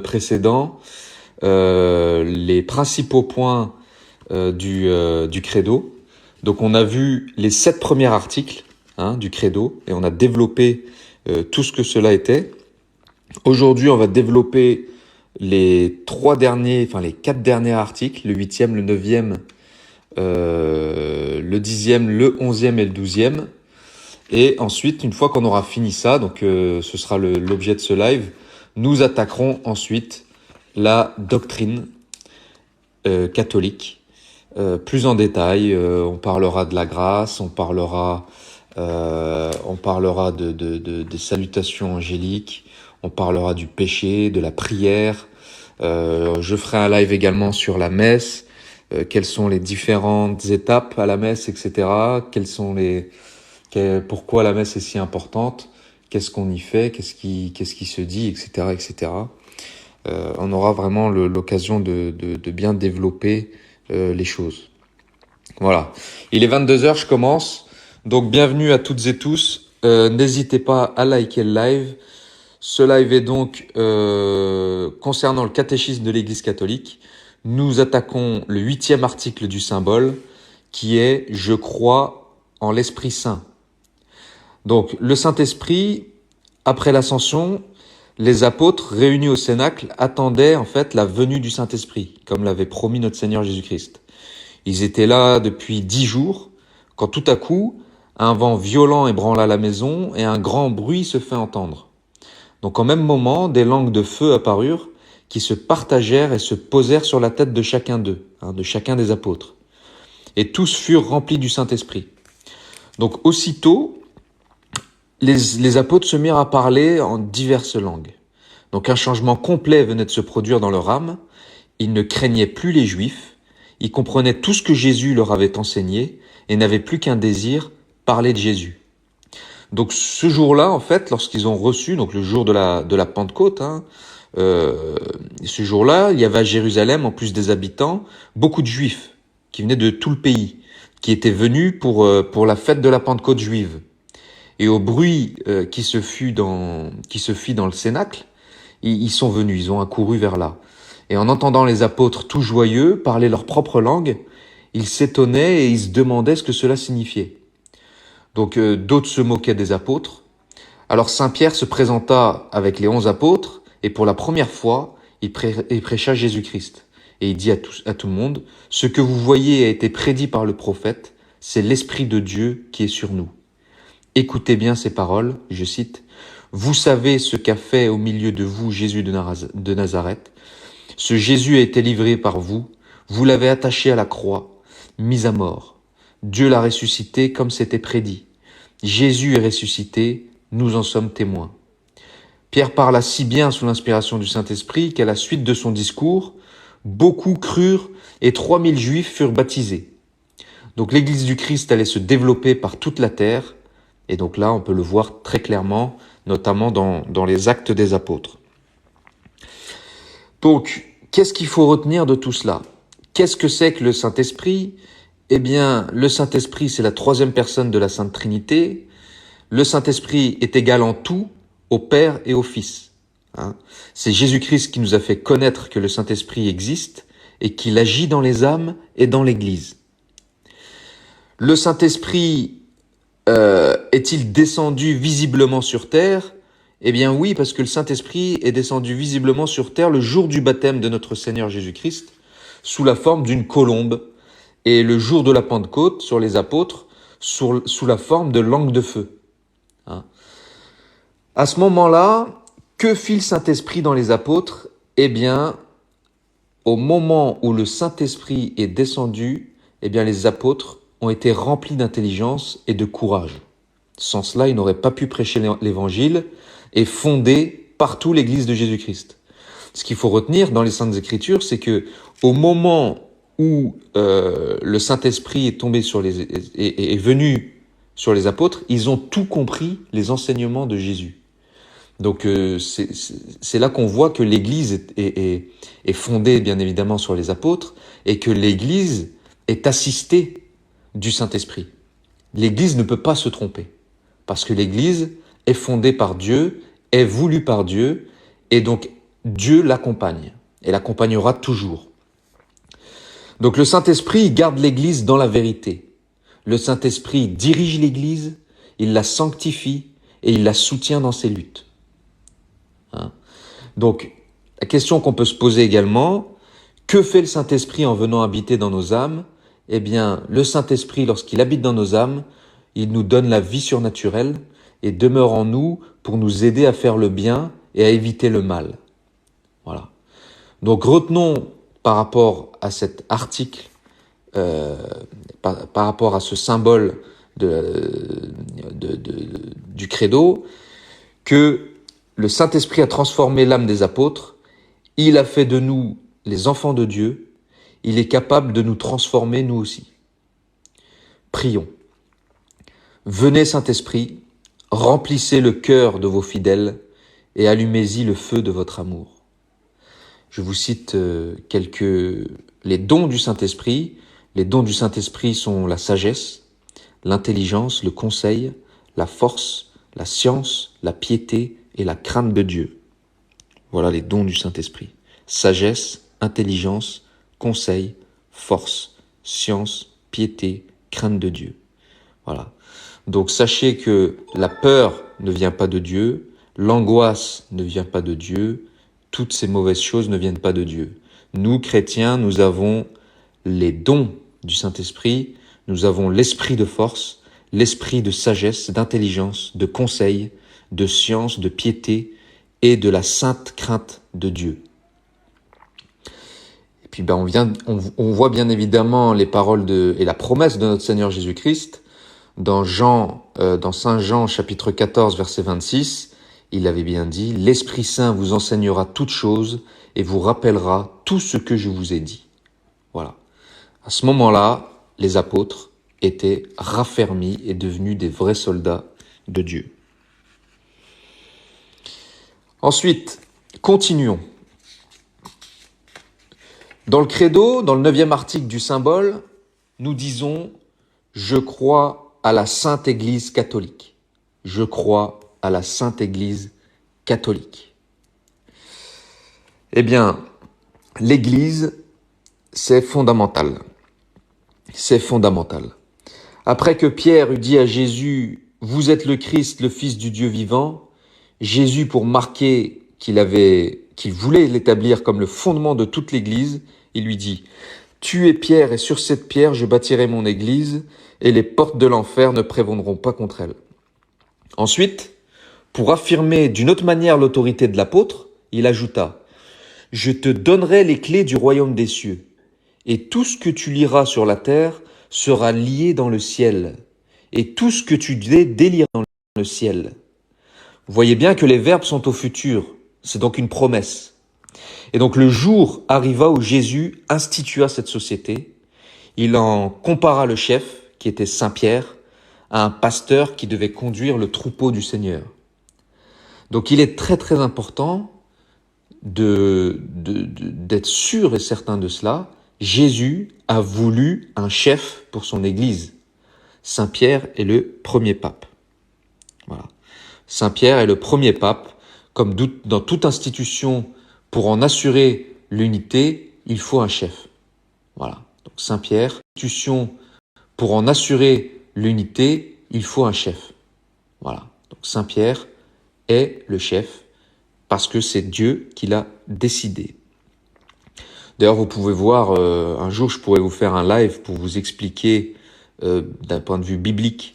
Précédent les principaux points du credo. Donc on a vu les 7 premiers articles du credo et on a développé tout ce que cela était. Aujourd'hui, on va développer les 4 derniers articles, le 8e, le 9e, le 10e, le 11e et le 12e. Et ensuite, une fois qu'on aura fini ça, donc ce sera l'objet de ce live, nous attaquerons ensuite la doctrine catholique plus en détail. On parlera de la grâce, on parlera des salutations angéliques, on parlera du péché, de la prière. Je ferai un live également sur la messe, quelles sont les différentes étapes à la messe, etc. Pourquoi la messe est si importante, qu'est-ce qu'on y fait, qu'est-ce qui se dit, etc., etc. On aura vraiment l'occasion de bien développer les choses. Voilà. Il est 22h, je commence. Donc bienvenue à toutes et tous. N'hésitez pas à liker le live. Ce live est donc concernant le catéchisme de l'Église catholique. Nous attaquons le 8e article du symbole qui est « Je crois en l'Esprit Saint ». Donc le Saint-Esprit, après l'Ascension, les apôtres réunis au Cénacle attendaient en fait la venue du Saint-Esprit, comme l'avait promis notre Seigneur Jésus-Christ. Ils étaient là depuis 10 jours, quand tout à coup, un vent violent ébranla la maison et un grand bruit se fait entendre. Donc en même moment, des langues de feu apparurent, qui se partagèrent et se posèrent sur la tête de chacun d'eux, de chacun des apôtres. Et tous furent remplis du Saint-Esprit. Donc aussitôt, les apôtres se mirent à parler en diverses langues. Donc un changement complet venait de se produire dans leur âme. Ils ne craignaient plus les Juifs. Ils comprenaient tout ce que Jésus leur avait enseigné et n'avaient plus qu'un désir, parler de Jésus. Donc ce jour-là, en fait, lorsqu'ils ont reçu, donc le jour de la Pentecôte, ce jour-là, il y avait à Jérusalem, en plus des habitants, beaucoup de Juifs qui venaient de tout le pays, qui étaient venus pour la fête de la Pentecôte juive. Et au bruit qui se fit dans le Cénacle, ils sont venus, ils ont accouru vers là. Et en entendant les apôtres tout joyeux parler leur propre langue, ils s'étonnaient et ils se demandaient ce que cela signifiait. Donc d'autres se moquaient des apôtres. Alors Saint Pierre se présenta avec les 11 apôtres et pour la première fois, il prêcha Jésus-Christ. Et il dit à tout le monde, « Ce que vous voyez a été prédit par le prophète, c'est l'Esprit de Dieu qui est sur nous. » Écoutez bien ces paroles, je cite, « Vous savez ce qu'a fait au milieu de vous Jésus de Nazareth. Ce Jésus a été livré par vous, vous l'avez attaché à la croix, mis à mort. Dieu l'a ressuscité comme c'était prédit. Jésus est ressuscité, nous en sommes témoins. » Pierre parla si bien sous l'inspiration du Saint-Esprit qu'à la suite de son discours, beaucoup crurent et 3000 Juifs furent baptisés. Donc l'Église du Christ allait se développer par toute la terre. Et donc là, on peut le voir très clairement, notamment dans les actes des apôtres. Donc, qu'est-ce qu'il faut retenir de tout cela? Qu'est-ce que c'est que le Saint-Esprit? Eh bien, le Saint-Esprit, c'est la 3e personne de la Sainte Trinité. Le Saint-Esprit est égal en tout au Père et au Fils. C'est Jésus-Christ qui nous a fait connaître que le Saint-Esprit existe et qu'il agit dans les âmes et dans l'Église. Le Saint-Esprit est-il descendu visiblement sur terre? Eh bien oui, parce que le Saint-Esprit est descendu visiblement sur terre le jour du baptême de notre Seigneur Jésus-Christ, sous la forme d'une colombe, et le jour de la Pentecôte, sur les apôtres, sous la forme de langue de feu. À ce moment-là, que fit le Saint-Esprit dans les apôtres? Eh bien, au moment où le Saint-Esprit est descendu, eh bien les apôtres ont été remplis d'intelligence et de courage. Sans cela, ils n'auraient pas pu prêcher l'Évangile et fonder partout l'Église de Jésus-Christ. Ce qu'il faut retenir dans les Saintes Écritures, c'est que au moment où le Saint-Esprit est venu sur les apôtres, ils ont tout compris les enseignements de Jésus. Donc c'est là qu'on voit que l'Église est fondée bien évidemment sur les apôtres et que l'Église est assistée du Saint-Esprit. L'Église ne peut pas se tromper parce que l'Église est fondée par Dieu, est voulue par Dieu et donc Dieu l'accompagne et l'accompagnera toujours. Donc le Saint-Esprit garde l'Église dans la vérité. Le Saint-Esprit dirige l'Église, il la sanctifie et il la soutient dans ses luttes. Hein? Donc la question qu'on peut se poser également, que fait le Saint-Esprit en venant habiter dans nos âmes? Eh bien, le Saint-Esprit, lorsqu'il habite dans nos âmes, il nous donne la vie surnaturelle et demeure en nous pour nous aider à faire le bien et à éviter le mal. Voilà. Donc retenons par rapport à cet article, par rapport à ce symbole du credo, que le Saint-Esprit a transformé l'âme des apôtres, il a fait de nous les enfants de Dieu, il est capable de nous transformer nous aussi. Prions. Venez Saint-Esprit, remplissez le cœur de vos fidèles et allumez-y le feu de votre amour. Je vous cite les dons du Saint-Esprit. Les dons du Saint-Esprit sont la sagesse, l'intelligence, le conseil, la force, la science, la piété et la crainte de Dieu. Voilà les dons du Saint-Esprit. Sagesse, intelligence, conseil, force, science, piété, crainte de Dieu. Voilà. Donc sachez que la peur ne vient pas de Dieu, l'angoisse ne vient pas de Dieu, toutes ces mauvaises choses ne viennent pas de Dieu. Nous, chrétiens, nous avons les dons du Saint-Esprit, nous avons l'esprit de force, l'esprit de sagesse, d'intelligence, de conseil, de science, de piété et de la sainte crainte de Dieu. Et puis on voit bien évidemment les paroles et la promesse de notre Seigneur Jésus-Christ dans Saint Jean chapitre 14 verset 26. Il avait bien dit, l'Esprit Saint vous enseignera toutes choses et vous rappellera tout ce que je vous ai dit. Voilà. À ce moment-là, les apôtres étaient raffermis et devenus des vrais soldats de Dieu. Ensuite, continuons. Dans le credo, dans le 9e article du symbole, nous disons « Je crois à la Sainte Église catholique. Je crois à la Sainte Église catholique. » Eh bien, l'Église, c'est fondamental. C'est fondamental. Après que Pierre eut dit à Jésus « Vous êtes le Christ, le Fils du Dieu vivant », Jésus, pour marquer qu'il voulait l'établir comme le fondement de toute l'Église, il lui dit « Tu es Pierre, et sur cette pierre je bâtirai mon Église, et les portes de l'enfer ne prévaudront pas contre elle. » Ensuite, pour affirmer d'une autre manière l'autorité de l'apôtre, il ajouta « Je te donnerai les clés du royaume des cieux, et tout ce que tu liras sur la terre sera lié dans le ciel, et tout ce que tu délieras dans le ciel. » Vous voyez bien que les verbes sont au futur, c'est donc une promesse. Et donc le jour arriva où Jésus institua cette société. Il en compara le chef, qui était Saint Pierre, à un pasteur qui devait conduire le troupeau du Seigneur. Donc il est très très important d'être sûr et certain de cela. Jésus a voulu un chef pour son Église. Saint Pierre est le premier pape. Voilà. Saint Pierre est le premier pape. Comme dans toute institution, pour en assurer l'unité, il faut un chef. Voilà. Donc Saint Pierre, institution, pour en assurer l'unité, il faut un chef. Voilà. Donc Saint Pierre est le chef parce que c'est Dieu qui l'a décidé. D'ailleurs, vous pouvez voir, un jour je pourrais vous faire un live pour vous expliquer d'un point de vue biblique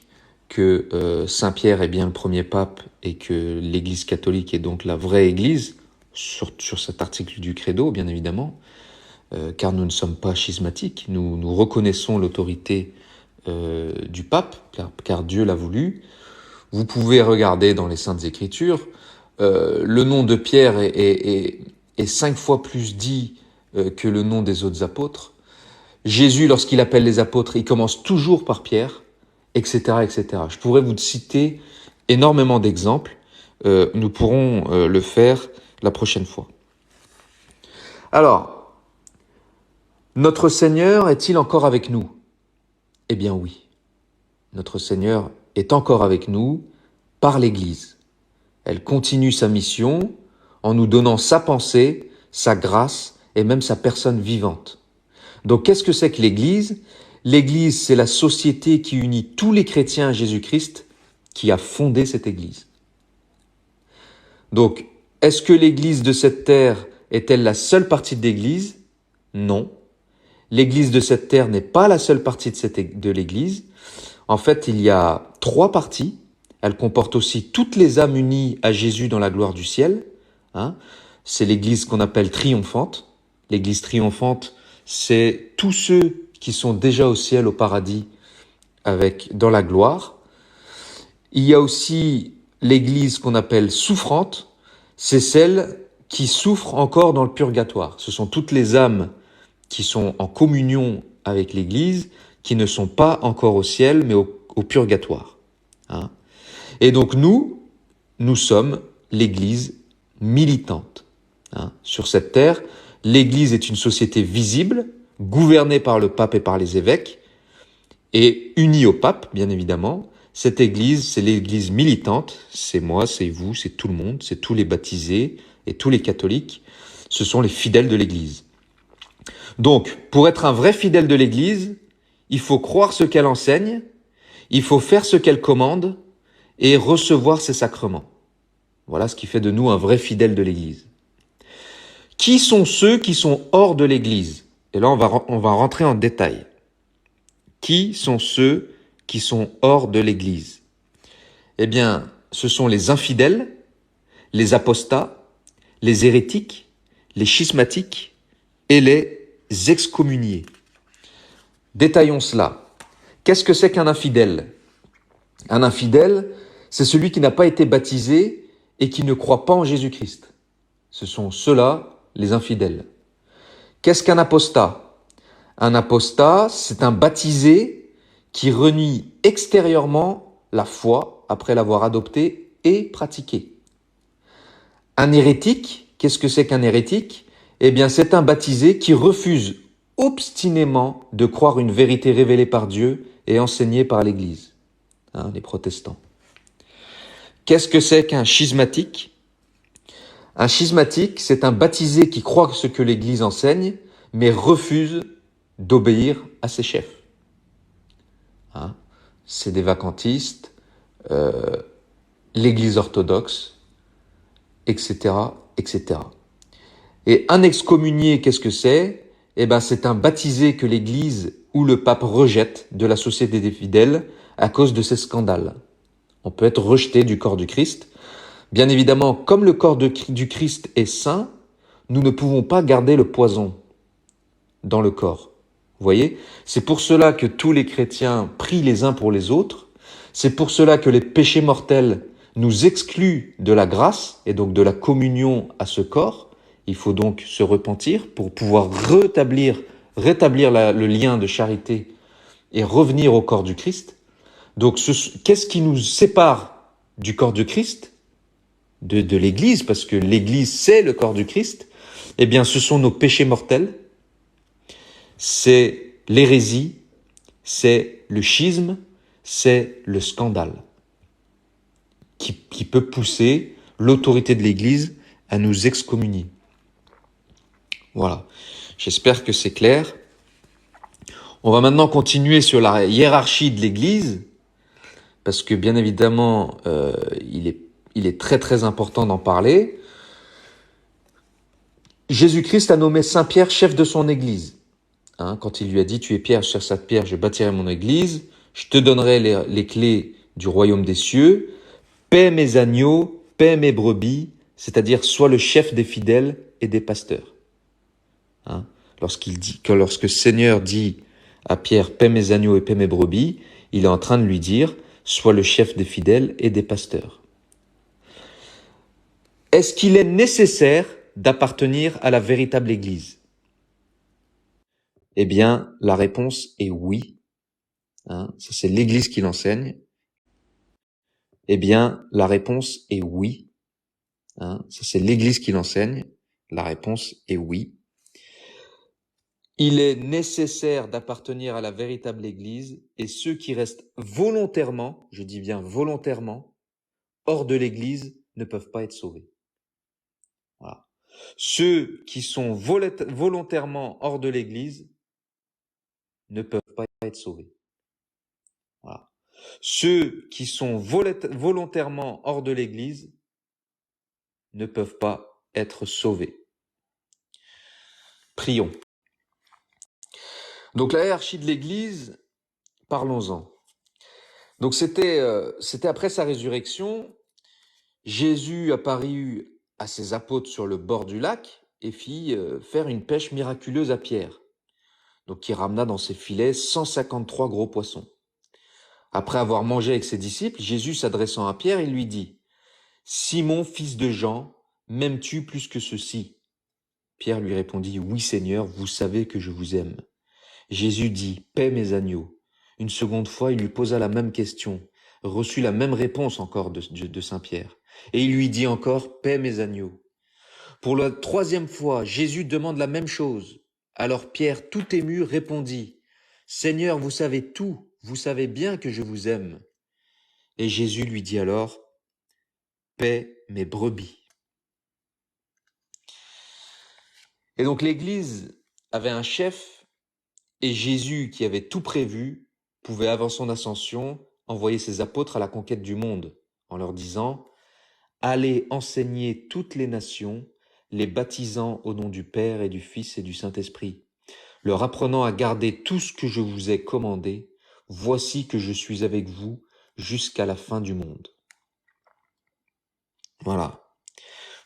que Saint Pierre est bien le premier pape et que l'Église catholique est donc la vraie Église, sur cet article du Credo, bien évidemment, car nous ne sommes pas schismatiques, nous reconnaissons l'autorité du pape, car Dieu l'a voulu. Vous pouvez regarder dans les Saintes Écritures, le nom de Pierre est 5 fois plus dit que le nom des autres apôtres. Jésus, lorsqu'il appelle les apôtres, il commence toujours par Pierre, etc., etc. Je pourrais vous citer énormément d'exemples. Nous pourrons le faire la prochaine fois. Alors, notre Seigneur est-il encore avec nous? Eh bien oui. Notre Seigneur est encore avec nous par l'Église. Elle continue sa mission en nous donnant sa pensée, sa grâce et même sa personne vivante. Donc qu'est-ce que c'est que l'Église? L'Église, c'est la société qui unit tous les chrétiens à Jésus-Christ, qui a fondé cette Église. Donc, est-ce que l'Église de cette terre est-elle la seule partie de l'Église? Non. L'Église de cette terre n'est pas la seule partie de l'Église. En fait, il y a 3 parties. Elle comporte aussi toutes les âmes unies à Jésus dans la gloire du ciel. Hein. C'est l'Église qu'on appelle triomphante. L'Église triomphante, c'est tous ceux qui sont déjà au ciel, au paradis, dans la gloire. Il y a aussi l'Église qu'on appelle souffrante. C'est celle qui souffre encore dans le purgatoire. Ce sont toutes les âmes qui sont en communion avec l'Église, qui ne sont pas encore au ciel, mais au purgatoire. Hein. Et donc nous sommes l'Église militante. Hein. Sur cette terre, l'Église est une société visible, gouvernée par le pape et par les évêques, et unie au pape, bien évidemment. Cette Église, c'est l'Église militante, c'est moi, c'est vous, c'est tout le monde, c'est tous les baptisés et tous les catholiques. Ce sont les fidèles de l'Église. Donc, pour être un vrai fidèle de l'Église, il faut croire ce qu'elle enseigne, il faut faire ce qu'elle commande et recevoir ses sacrements. Voilà ce qui fait de nous un vrai fidèle de l'Église. Qui sont ceux qui sont hors de l'Église? Et là, on va rentrer en détail. Qui sont ceux qui sont hors de l'Église? Eh bien, ce sont les infidèles, les apostats, les hérétiques, les schismatiques et les excommuniés. Détaillons cela. Qu'est-ce que c'est qu'un infidèle? Un infidèle, c'est celui qui n'a pas été baptisé et qui ne croit pas en Jésus-Christ. Ce sont ceux-là, les infidèles. Qu'est-ce qu'un apostat? Un apostat, c'est un baptisé qui renie extérieurement la foi après l'avoir adoptée et pratiquée. Un hérétique, qu'est-ce que c'est qu'un hérétique? Eh bien, c'est un baptisé qui refuse obstinément de croire une vérité révélée par Dieu et enseignée par l'Église, hein, les protestants. Qu'est-ce que c'est qu'un schismatique? Un schismatique, c'est un baptisé qui croit ce que l'Église enseigne, mais refuse d'obéir à ses chefs. Hein, c'est des vacantistes, l'Église orthodoxe, etc., etc. Et un excommunié, qu'est-ce que c'est? Eh ben, c'est un baptisé que l'Église ou le pape rejette de la société des fidèles à cause de ces scandales. On peut être rejeté du corps du Christ. Bien évidemment, comme le corps du Christ est saint, nous ne pouvons pas garder le poison dans le corps. Vous voyez? C'est pour cela que tous les chrétiens prient les uns pour les autres. C'est pour cela que les péchés mortels nous excluent de la grâce et donc de la communion à ce corps. Il faut donc se repentir pour pouvoir rétablir le lien de charité et revenir au corps du Christ. Donc, qu'est-ce qui nous sépare du corps du Christ, de l'Église, parce que l'Église, c'est le corps du Christ? Eh bien, ce sont nos péchés mortels, c'est l'hérésie, c'est le schisme, c'est le scandale qui peut pousser l'autorité de l'Église à nous excommunier. Voilà, j'espère que c'est clair. On va maintenant continuer sur la hiérarchie de l'Église, parce que bien évidemment, il est très très important d'en parler. Jésus-Christ a nommé Saint Pierre chef de son Église. Hein, quand il lui a dit, tu es Pierre, sur cette pierre, je bâtirai mon Église, je te donnerai les clés du royaume des cieux, paie mes agneaux, paie mes brebis, c'est-à-dire sois le chef des fidèles et des pasteurs. Hein, lorsque Seigneur dit à Pierre, paie mes agneaux et paie mes brebis, il est en train de lui dire, sois le chef des fidèles et des pasteurs. Est-ce qu'il est nécessaire d'appartenir à la véritable Église? Eh bien, la réponse est oui. Hein, ça c'est l'Église qui l'enseigne. Eh bien, la réponse est oui. Hein, ça c'est l'Église qui l'enseigne. La réponse est oui. Il est nécessaire d'appartenir à la véritable Église et ceux qui restent volontairement, je dis bien volontairement, hors de l'Église ne peuvent pas être sauvés. Ceux qui sont volontairement hors de l'Église ne peuvent pas être sauvés. Voilà. Ceux qui sont volontairement hors de l'Église ne peuvent pas être sauvés. Prions. Donc la hiérarchie de l'Église, parlons-en. Donc c'était après sa résurrection, Jésus apparut à ses apôtres sur le bord du lac et fit faire une pêche miraculeuse à Pierre. Donc qui ramena dans ses filets 153 gros poissons. Après avoir mangé avec ses disciples, Jésus s'adressant à Pierre, il lui dit: Simon, fils de Jean, m'aimes-tu plus que ceux-ci? Pierre lui répondit: Oui, Seigneur, vous savez que je vous aime. Jésus dit: Paie mes agneaux. Une seconde fois, il lui posa la même question, reçut la même réponse encore de Saint Pierre. Et il lui dit encore: Paie mes agneaux. Pour la troisième fois, Jésus demande la même chose. Alors Pierre, tout ému, répondit: Seigneur, vous savez tout, vous savez bien que je vous aime. Et Jésus lui dit alors: Paie mes brebis. Et donc l'Église avait un chef, et Jésus, qui avait tout prévu, pouvait, avant son ascension, envoyer ses apôtres à la conquête du monde, en leur disant: Allez enseigner toutes les nations, les baptisant au nom du Père et du Fils et du Saint-Esprit, leur apprenant à garder tout ce que je vous ai commandé. Voici que je suis avec vous jusqu'à la fin du monde. Voilà.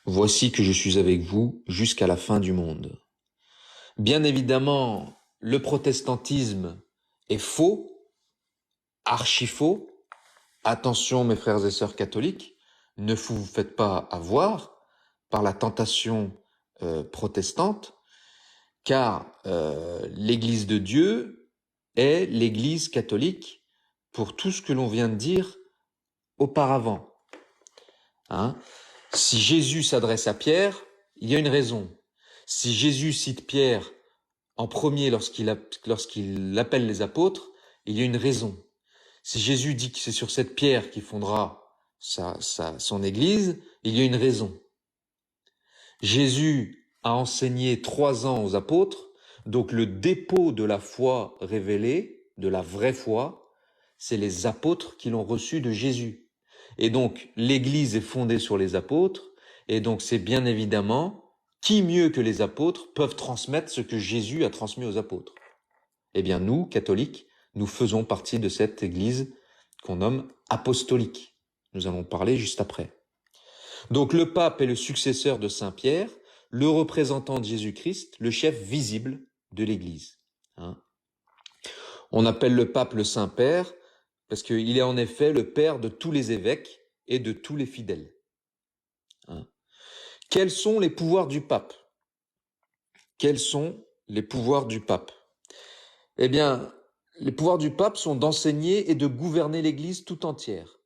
Voici que je suis avec vous jusqu'à la fin du monde. Bien évidemment, le protestantisme est faux, archi faux. Attention, mes frères et sœurs catholiques, ne vous faites pas avoir par la tentation protestante, car l'Église de Dieu est l'Église catholique pour tout ce que l'on vient de dire auparavant. Si Jésus s'adresse à Pierre, il y a une raison. Si Jésus cite Pierre en premier lorsqu'il appelle les apôtres, il y a une raison. Si Jésus dit que c'est sur cette pierre qu'il fondera son église, il y a une raison. Jésus a enseigné 3 ans aux apôtres, donc le dépôt de la foi révélée, de la vraie foi, c'est les apôtres qui l'ont reçu de Jésus. Et donc l'église est fondée sur les apôtres, et donc c'est bien évidemment qui mieux que les apôtres peuvent transmettre ce que Jésus a transmis aux apôtres. Eh bien nous, catholiques, nous faisons partie de cette église qu'on nomme apostolique. Nous allons parler juste après. Donc le pape est le successeur de Saint Pierre, le représentant de Jésus-Christ, le chef visible de l'église. On appelle le pape le Saint-Père parce qu'il est en effet le père de tous les évêques et de tous les fidèles. Quels sont les pouvoirs du pape? Quels sont les pouvoirs du pape? Eh bien, les pouvoirs du pape sont d'enseigner et de gouverner l'Église tout entière.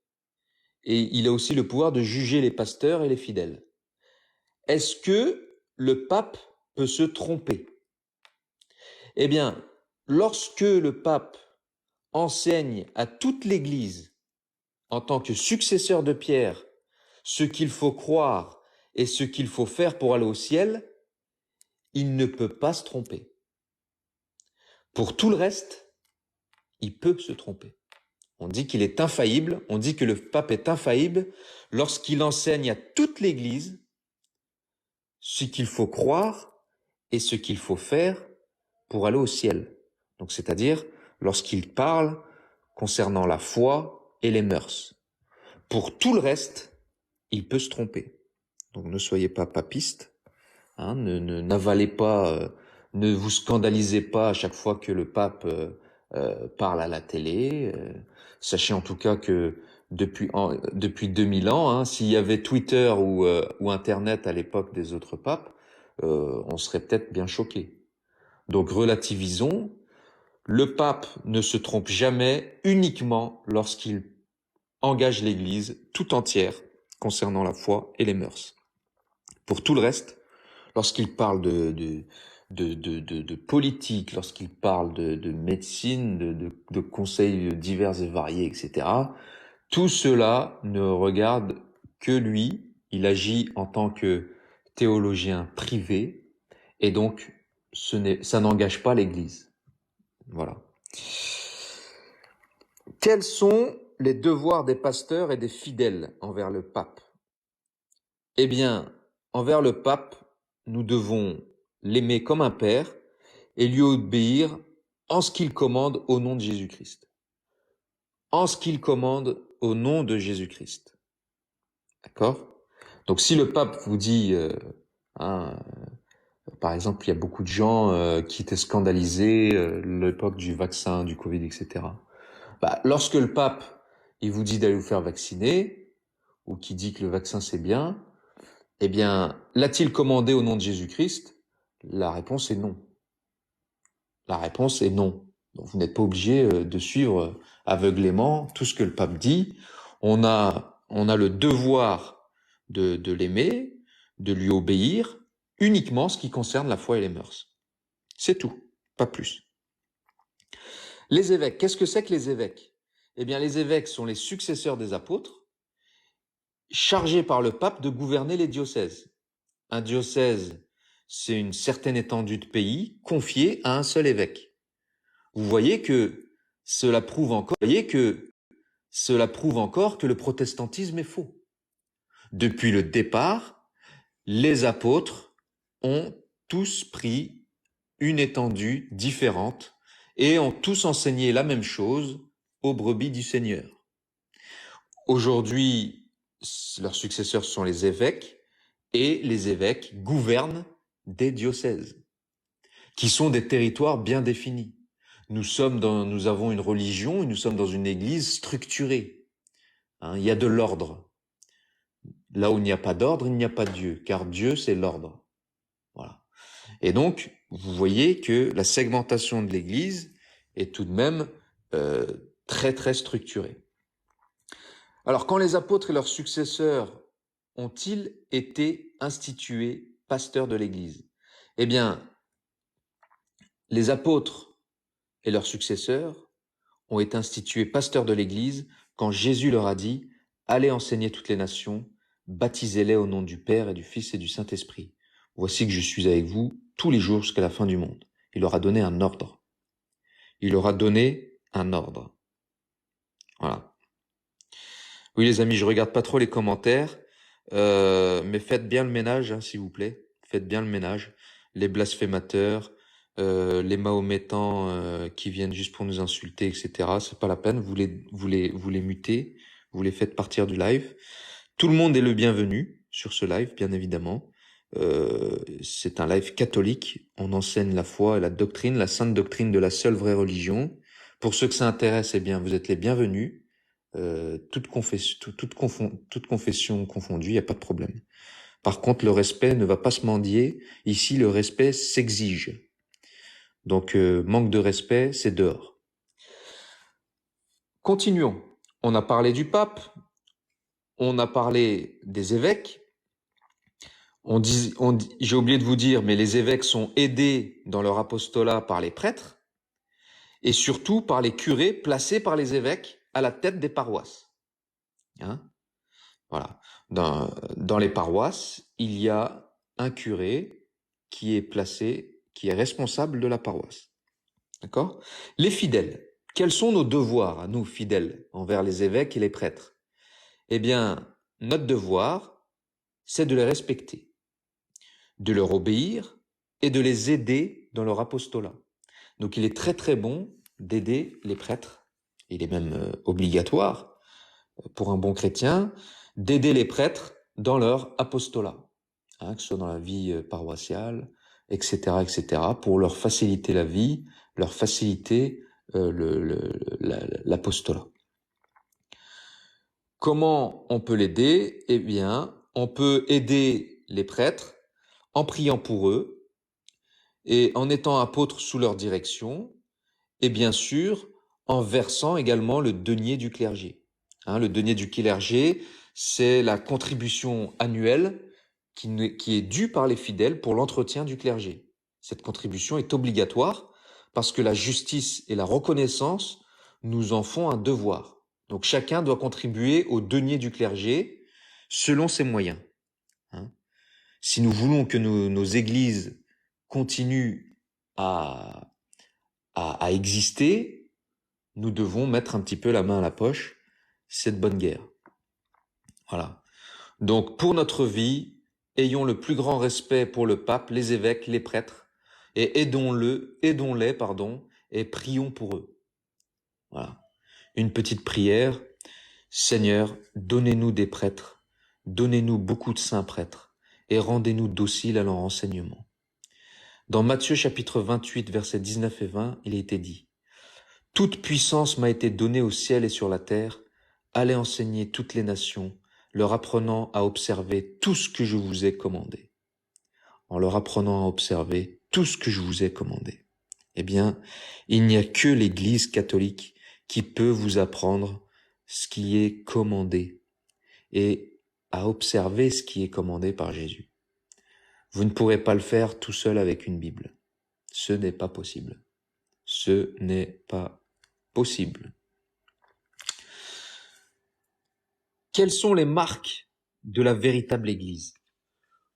Et il a aussi le pouvoir de juger les pasteurs et les fidèles. Est-ce que le pape peut se tromper? Eh bien, lorsque le pape enseigne à toute l'Église, en tant que successeur de Pierre, ce qu'il faut croire et ce qu'il faut faire pour aller au ciel, il ne peut pas se tromper. Pour tout le reste, il peut se tromper. On dit qu'il est infaillible, on dit que le pape est infaillible lorsqu'il enseigne à toute l'Église ce qu'il faut croire et ce qu'il faut faire pour aller au ciel. Donc, c'est-à-dire lorsqu'il parle concernant la foi et les mœurs. Pour tout le reste, il peut se tromper. Donc, ne soyez pas papiste, n'avalez pas, ne vous scandalisez pas à chaque fois que le pape parle à la télé. Sachez en tout cas que depuis 2000 ans, s'il y avait Twitter ou Internet à l'époque des autres papes, on serait peut-être bien choqués. Donc relativisons. Le pape ne se trompe jamais, uniquement lorsqu'il engage l'Église tout entière concernant la foi et les mœurs. Pour tout le reste, lorsqu'il parle de politique, lorsqu'il parle de médecine, de conseils divers et variés, etc., tout cela ne regarde que lui. Il agit en tant que théologien privé, et donc ça n'engage pas l'Église. Voilà. Quels sont les devoirs des pasteurs et des fidèles envers le pape? Eh bien, envers le pape, nous devons l'aimer comme un père et lui obéir en ce qu'il commande au nom de Jésus-Christ. En ce qu'il commande au nom de Jésus-Christ. D'accord? Donc si le pape vous dit, par exemple, il y a beaucoup de gens qui étaient scandalisés l'époque du vaccin, du Covid, etc. Lorsque le pape il vous dit d'aller vous faire vacciner, ou qui dit que le vaccin c'est bien, eh bien, l'a-t-il commandé au nom de Jésus-Christ? La réponse est non. La réponse est non. Donc vous n'êtes pas obligé de suivre aveuglément tout ce que le pape dit. On a le devoir de l'aimer, de lui obéir, uniquement ce qui concerne la foi et les mœurs. C'est tout, pas plus. Les évêques, qu'est-ce que c'est que les évêques? Eh bien, les évêques sont les successeurs des apôtres, chargés par le pape de gouverner les diocèses. Un diocèse, c'est une certaine étendue de pays confiée à un seul évêque. Vous voyez que cela prouve encore que le protestantisme est faux. Depuis le départ, les apôtres ont tous pris une étendue différente et ont tous enseigné la même chose aux brebis du Seigneur. Aujourd'hui, leurs successeurs sont les évêques et les évêques gouvernent des diocèses qui sont des territoires bien définis. Nous avons une religion et nous sommes dans une église structurée. Il y a de l'ordre. Là où il n'y a pas d'ordre, il n'y a pas de Dieu, car Dieu, c'est l'ordre. Voilà. Et donc, vous voyez que la segmentation de l'église est tout de même très, très structurée. Alors, quand les apôtres et leurs successeurs ont-ils été institués pasteurs de l'église? Eh bien, les apôtres et leurs successeurs ont été institués pasteurs de l'Église quand Jésus leur a dit « Allez enseigner toutes les nations, baptisez-les au nom du Père et du Fils et du Saint-Esprit. Voici que je suis avec vous tous les jours jusqu'à la fin du monde. » Il leur a donné un ordre. Il leur a donné un ordre. Voilà. Oui les amis, je regarde pas trop les commentaires, mais faites bien le ménage, s'il vous plaît. Faites bien le ménage. Les blasphémateurs, les mahométans qui viennent juste pour nous insulter, etc. C'est pas la peine. Vous les mutez, vous les faites partir du live. Tout le monde est le bienvenu sur ce live, bien évidemment. C'est un live catholique. On enseigne la foi et la doctrine, la sainte doctrine de la seule vraie religion. Pour ceux que ça intéresse, eh bien, vous êtes les bienvenus. Toute confession confondue, il n'y a pas de problème. Par contre, le respect ne va pas se mendier. Ici, le respect s'exige. Donc, manque de respect, c'est dehors. Continuons. On a parlé du pape. On a parlé des évêques. J'ai oublié de vous dire, mais les évêques sont aidés dans leur apostolat par les prêtres et surtout par les curés placés par les évêques à la tête des paroisses. Voilà. Dans les paroisses, il y a un curé qui est placé, qui est responsable de la paroisse. D'accord? Les fidèles. Quels sont nos devoirs à nous, fidèles, envers les évêques et les prêtres? Eh bien, notre devoir, c'est de les respecter, de leur obéir et de les aider dans leur apostolat. Donc, il est très très bon d'aider les prêtres. Il est même obligatoire pour un bon chrétien d'aider les prêtres dans leur apostolat, que ce soit dans la vie paroissiale, etc., etc., pour leur faciliter la vie, leur faciliter l'apostolat. Comment on peut l'aider? Eh bien, on peut aider les prêtres en priant pour eux et en étant apôtres sous leur direction et bien sûr en versant également le denier du clergé. Le denier du clergé, c'est la contribution annuelle qui est due par les fidèles pour l'entretien du clergé. Cette contribution est obligatoire parce que la justice et la reconnaissance nous en font un devoir. Donc chacun doit contribuer au denier du clergé selon ses moyens. Si nous voulons que nos églises continuent à exister, nous devons mettre un petit peu la main à la poche. C'est de bonne guerre. Voilà. Donc, pour notre vie, ayons le plus grand respect pour le pape, les évêques, les prêtres, et aidons-les, et prions pour eux. Voilà. Une petite prière. Seigneur, donnez-nous des prêtres, donnez-nous beaucoup de saints prêtres, et rendez-nous dociles à leur enseignement. Dans Matthieu chapitre 28, versets 19 et 20, il a été dit: toute puissance m'a été donnée au ciel et sur la terre. Allez enseigner toutes les nations, leur apprenant à observer tout ce que je vous ai commandé. En leur apprenant à observer tout ce que je vous ai commandé. Eh bien, il n'y a que l'Église catholique qui peut vous apprendre ce qui est commandé et à observer ce qui est commandé par Jésus. Vous ne pourrez pas le faire tout seul avec une Bible. Ce n'est pas possible. Ce n'est pas possible. Quelles sont les marques de la véritable Église?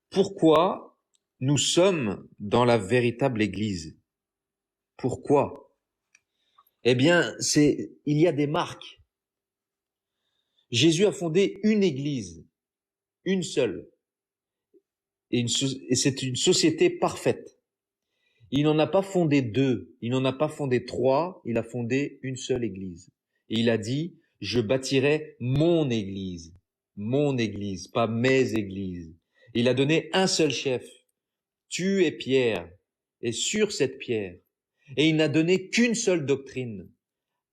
Pourquoi nous sommes dans la véritable Église? Pourquoi? Eh bien, il y a des marques. Jésus a fondé une Église, une seule, et c'est une société parfaite. Il n'en a pas fondé deux, il n'en a pas fondé trois, il a fondé une seule Église. Et il a dit: je bâtirai mon Église, pas mes églises. Il a donné un seul chef, tu es Pierre, et sur cette pierre. Et il n'a donné qu'une seule doctrine: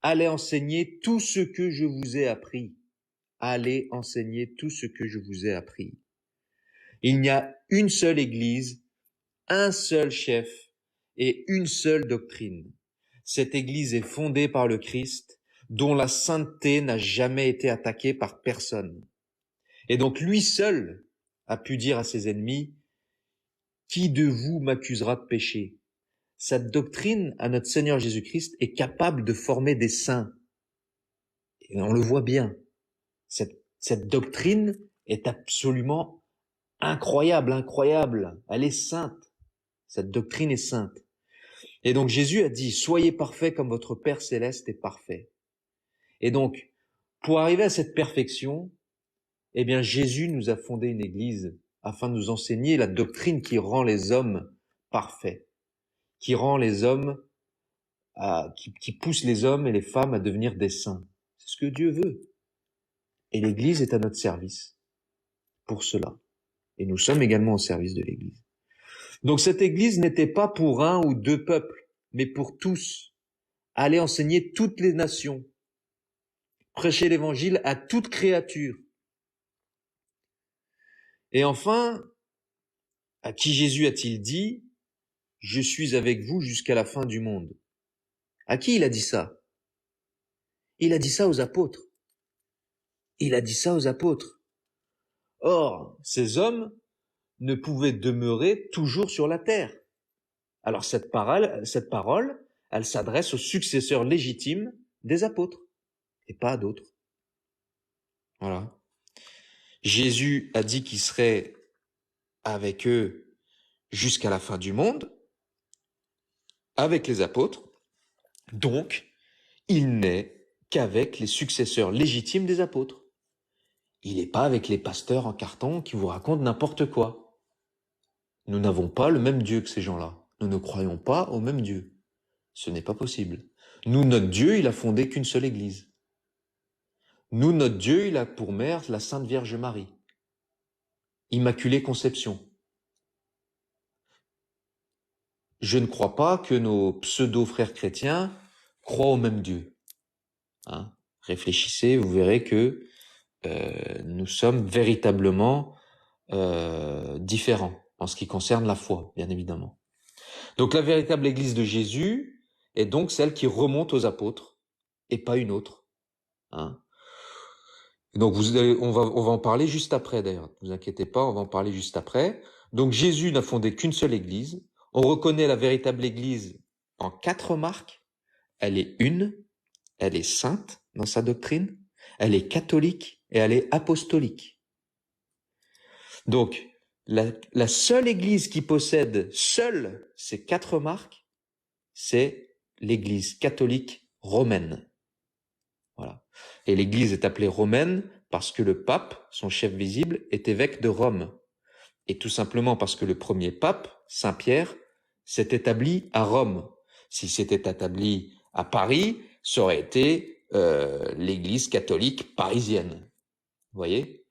allez enseigner tout ce que je vous ai appris. Allez enseigner tout ce que je vous ai appris. Il n'y a une seule Église, un seul chef et une seule doctrine. Cette Église est fondée par le Christ, dont la sainteté n'a jamais été attaquée par personne. Et donc lui seul a pu dire à ses ennemis: qui de vous m'accusera de péché? Cette doctrine à notre Seigneur Jésus-Christ est capable de former des saints. Et on le voit bien. Cette doctrine est absolument incroyable. Elle est sainte. Cette doctrine est sainte. Et donc Jésus a dit: soyez parfaits comme votre Père céleste est parfait. Et donc, pour arriver à cette perfection, eh bien Jésus nous a fondé une église afin de nous enseigner la doctrine qui rend les hommes parfaits, qui rend les hommes qui pousse les hommes et les femmes à devenir des saints. C'est ce que Dieu veut. Et l'église est à notre service pour cela. Et nous sommes également au service de l'église. Donc cette église n'était pas pour un ou deux peuples, mais pour tous. Aller enseigner toutes les nations. Prêcher l'évangile à toute créature. Et enfin, à qui Jésus a-t-il dit: je suis avec vous jusqu'à la fin du monde? À qui il a dit ça? Il a dit ça aux apôtres. Or, ces hommes ne pouvaient demeurer toujours sur la terre. Alors cette parole, elle s'adresse aux successeurs légitimes des apôtres et pas à d'autres. Voilà. Jésus a dit qu'il serait avec eux jusqu'à la fin du monde, avec les apôtres. Donc, il n'est qu'avec les successeurs légitimes des apôtres. Il n'est pas avec les pasteurs en carton qui vous racontent n'importe quoi. Nous n'avons pas le même Dieu que ces gens-là. Nous ne croyons pas au même Dieu. Ce n'est pas possible. Nous, notre Dieu, il a fondé qu'une seule église. Nous, notre Dieu, il a pour mère la Sainte Vierge Marie. Immaculée Conception. Je ne crois pas que nos pseudo-frères chrétiens croient au même Dieu. Réfléchissez, vous verrez que nous sommes véritablement différents en ce qui concerne la foi, bien évidemment. Donc la véritable Église de Jésus est donc celle qui remonte aux apôtres et pas une autre. Donc on va en parler juste après d'ailleurs. Ne vous inquiétez pas, on va en parler juste après. Donc Jésus n'a fondé qu'une seule Église. On reconnaît la véritable Église en 4 marques. Elle est une, elle est sainte dans sa doctrine, elle est catholique et elle est apostolique. Donc La seule église qui possède seule ces 4 marques, c'est l'église catholique romaine. Voilà. Et l'église est appelée romaine parce que le pape, son chef visible, est évêque de Rome. Et tout simplement parce que le premier pape, Saint Pierre, s'est établi à Rome. S'il s'était établi à Paris, ça aurait été l'église catholique parisienne. Vous voyez?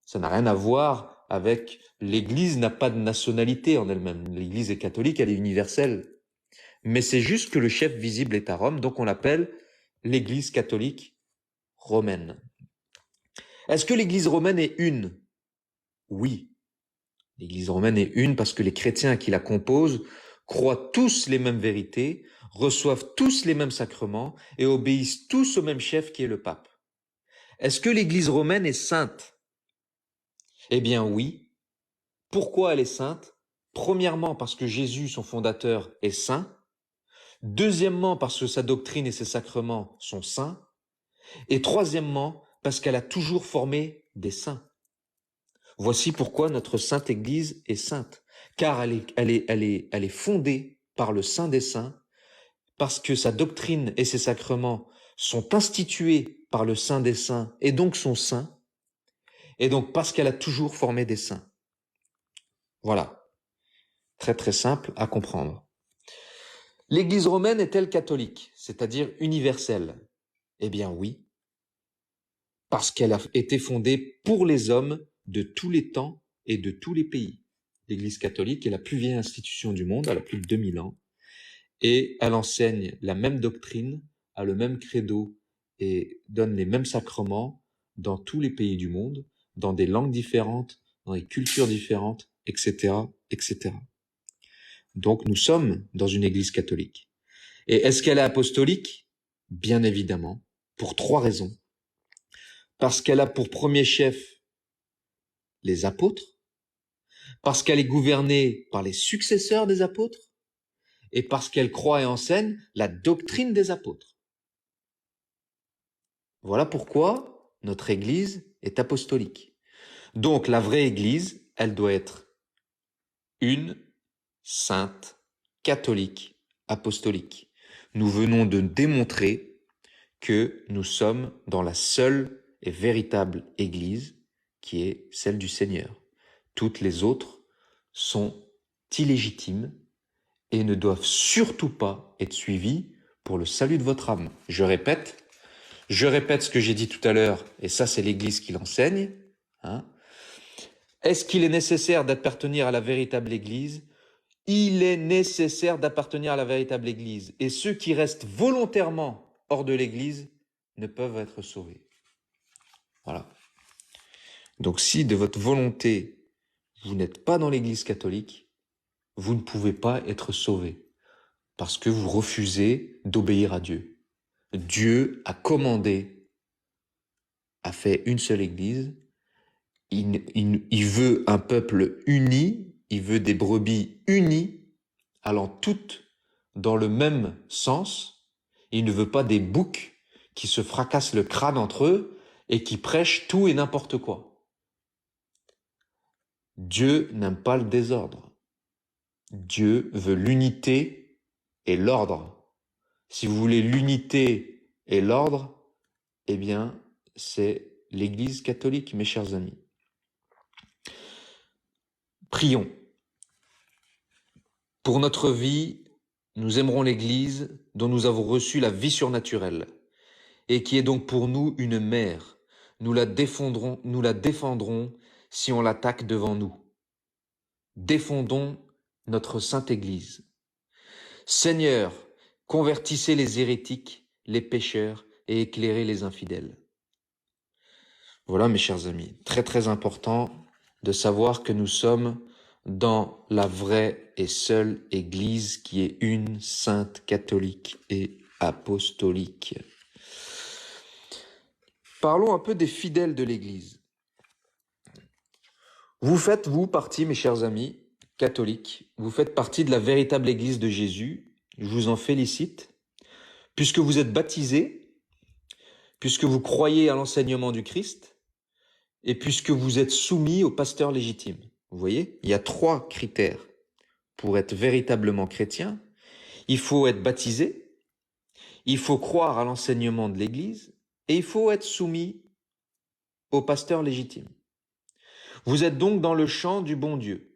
Ça n'a rien à voir avec... L'église n'a pas de nationalité en elle-même. L'église est catholique, elle est universelle. Mais c'est juste que le chef visible est à Rome, donc on l'appelle l'église catholique romaine. Est-ce que l'église romaine est une? Oui. L'église romaine est une parce que les chrétiens qui la composent croient tous les mêmes vérités, reçoivent tous les mêmes sacrements et obéissent tous au même chef qui est le pape. Est-ce que l'église romaine est sainte? Eh bien oui. Pourquoi elle est sainte? Premièrement parce que Jésus, son fondateur, est saint. Deuxièmement parce que sa doctrine et ses sacrements sont saints. Et troisièmement parce qu'elle a toujours formé des saints. Voici pourquoi notre sainte Église est sainte, car elle est fondée par le Saint des Saints, parce que sa doctrine et ses sacrements sont institués par le Saint des Saints et donc sont saints, et donc parce qu'elle a toujours formé des saints. Voilà, très très simple à comprendre. L'Église romaine est-elle catholique, c'est-à-dire universelle? Eh bien oui, parce qu'elle a été fondée pour les hommes de tous les temps et de tous les pays. L'Église catholique est la plus vieille institution du monde, elle a plus de 2000 ans, et elle enseigne la même doctrine, a le même credo et donne les mêmes sacrements dans tous les pays du monde, dans des langues différentes, dans des cultures différentes, etc., etc. Donc nous sommes dans une Église catholique. Et est-ce qu'elle est apostolique? Bien évidemment, pour 3 raisons. Parce qu'elle a pour premier chef les apôtres, parce qu'elle est gouvernée par les successeurs des apôtres, et parce qu'elle croit et enseigne la doctrine des apôtres. Voilà pourquoi notre Église est apostolique. Donc la vraie Église, elle doit être une, sainte, catholique, apostolique. Nous venons de démontrer que nous sommes dans la seule et véritable Église qui est celle du Seigneur. Toutes les autres sont illégitimes et ne doivent surtout pas être suivies pour le salut de votre âme. Je répète ce que j'ai dit tout à l'heure, et ça c'est l'Église qui l'enseigne. Est-ce qu'il est nécessaire d'appartenir à la véritable Église? Il est nécessaire d'appartenir à la véritable Église, et ceux qui restent volontairement hors de l'Église ne peuvent être sauvés. Voilà. Donc si de votre volonté, vous n'êtes pas dans l'Église catholique, vous ne pouvez pas être sauvé, parce que vous refusez d'obéir à Dieu. Dieu a commandé, a fait une seule Église. Il veut un peuple uni, il veut des brebis unies, allant toutes dans le même sens. Il ne veut pas des boucs qui se fracassent le crâne entre eux et qui prêchent tout et n'importe quoi. Dieu n'aime pas le désordre. Dieu veut l'unité et l'ordre. Si vous voulez l'unité et l'ordre, eh bien, c'est l'Église catholique, mes chers amis. Prions. Pour notre vie, nous aimerons l'Église dont nous avons reçu la vie surnaturelle et qui est donc pour nous une mère. Nous la défendrons si on l'attaque devant nous. Défendons notre Sainte Église. Seigneur, convertissez les hérétiques, les pécheurs et éclairez les infidèles. Voilà, mes chers amis, très très important de savoir que nous sommes dans la vraie et seule Église qui est une, sainte, catholique et apostolique. Parlons un peu des fidèles de l'Église. Vous faites, vous, partie, mes chers amis, catholiques, vous faites partie de la véritable Église de Jésus. Je vous en félicite, puisque vous êtes baptisés, puisque vous croyez à l'enseignement du Christ, et puisque vous êtes soumis au pasteur légitime. Vous voyez, il y a 3 critères pour être véritablement chrétien. Il faut être baptisé, il faut croire à l'enseignement de l'Église et il faut être soumis au pasteur légitime. Vous êtes donc dans le champ du bon Dieu,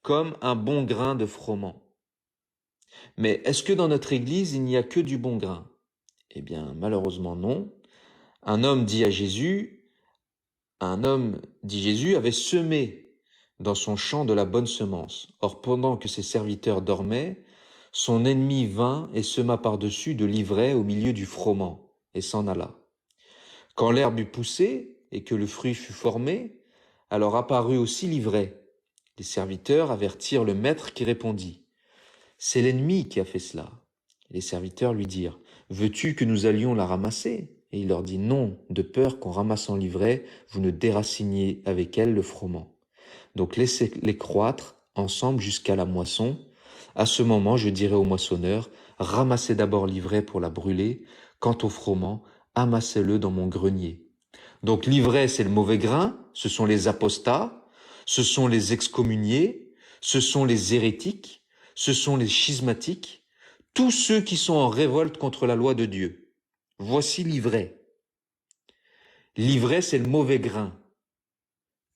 comme un bon grain de froment. Mais est-ce que dans notre Église, il n'y a que du bon grain? Eh bien, malheureusement non. Un homme dit Jésus avait semé dans son champ de la bonne semence. Or, pendant que ses serviteurs dormaient, son ennemi vint et sema par-dessus de l'ivraie au milieu du froment, et s'en alla. Quand l'herbe eut poussé et que le fruit fut formé, alors apparut aussi l'ivraie. Les serviteurs avertirent le maître qui répondit: c'est l'ennemi qui a fait cela. Et les serviteurs lui dirent: veux-tu que nous allions la ramasser? Et il leur dit: non, de peur qu'en ramassant l'ivraie, vous ne déraciniez avec elle le froment. Donc laissez-les croître ensemble jusqu'à la moisson. À ce moment, je dirai au moissonneur: ramassez d'abord l'ivraie pour la brûler. Quant au froment, amassez-le dans mon grenier. Donc l'ivraie, c'est le mauvais grain, ce sont les apostats, ce sont les excommuniés, ce sont les hérétiques, ce sont les schismatiques, tous ceux qui sont en révolte contre la loi de Dieu. Voici l'ivraie. L'ivraie, c'est le mauvais grain.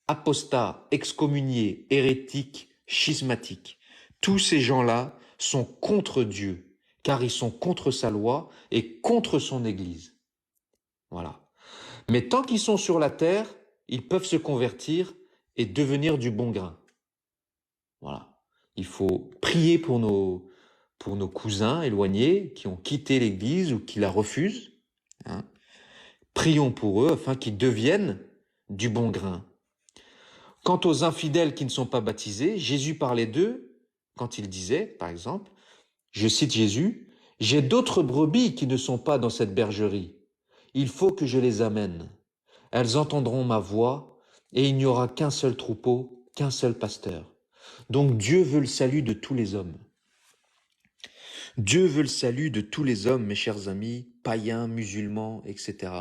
Apostats, excommuniés, hérétiques, schismatiques. Tous ces gens-là sont contre Dieu, car ils sont contre sa loi et contre son Église. Voilà. Mais tant qu'ils sont sur la terre, ils peuvent se convertir et devenir du bon grain. Voilà. Il faut prier pour nos cousins éloignés qui ont quitté l'Église ou qui la refusent. Hein. Prions pour eux afin qu'ils deviennent du bon grain. Quant aux infidèles qui ne sont pas baptisés, Jésus parlait d'eux quand il disait, par exemple, je cite Jésus, « J'ai d'autres brebis qui ne sont pas dans cette bergerie. Il faut que je les amène. Elles entendront ma voix et il n'y aura qu'un seul troupeau, qu'un seul pasteur. » Donc Dieu veut le salut de tous les hommes. Dieu veut le salut de tous les hommes, mes chers amis, païens, musulmans, etc.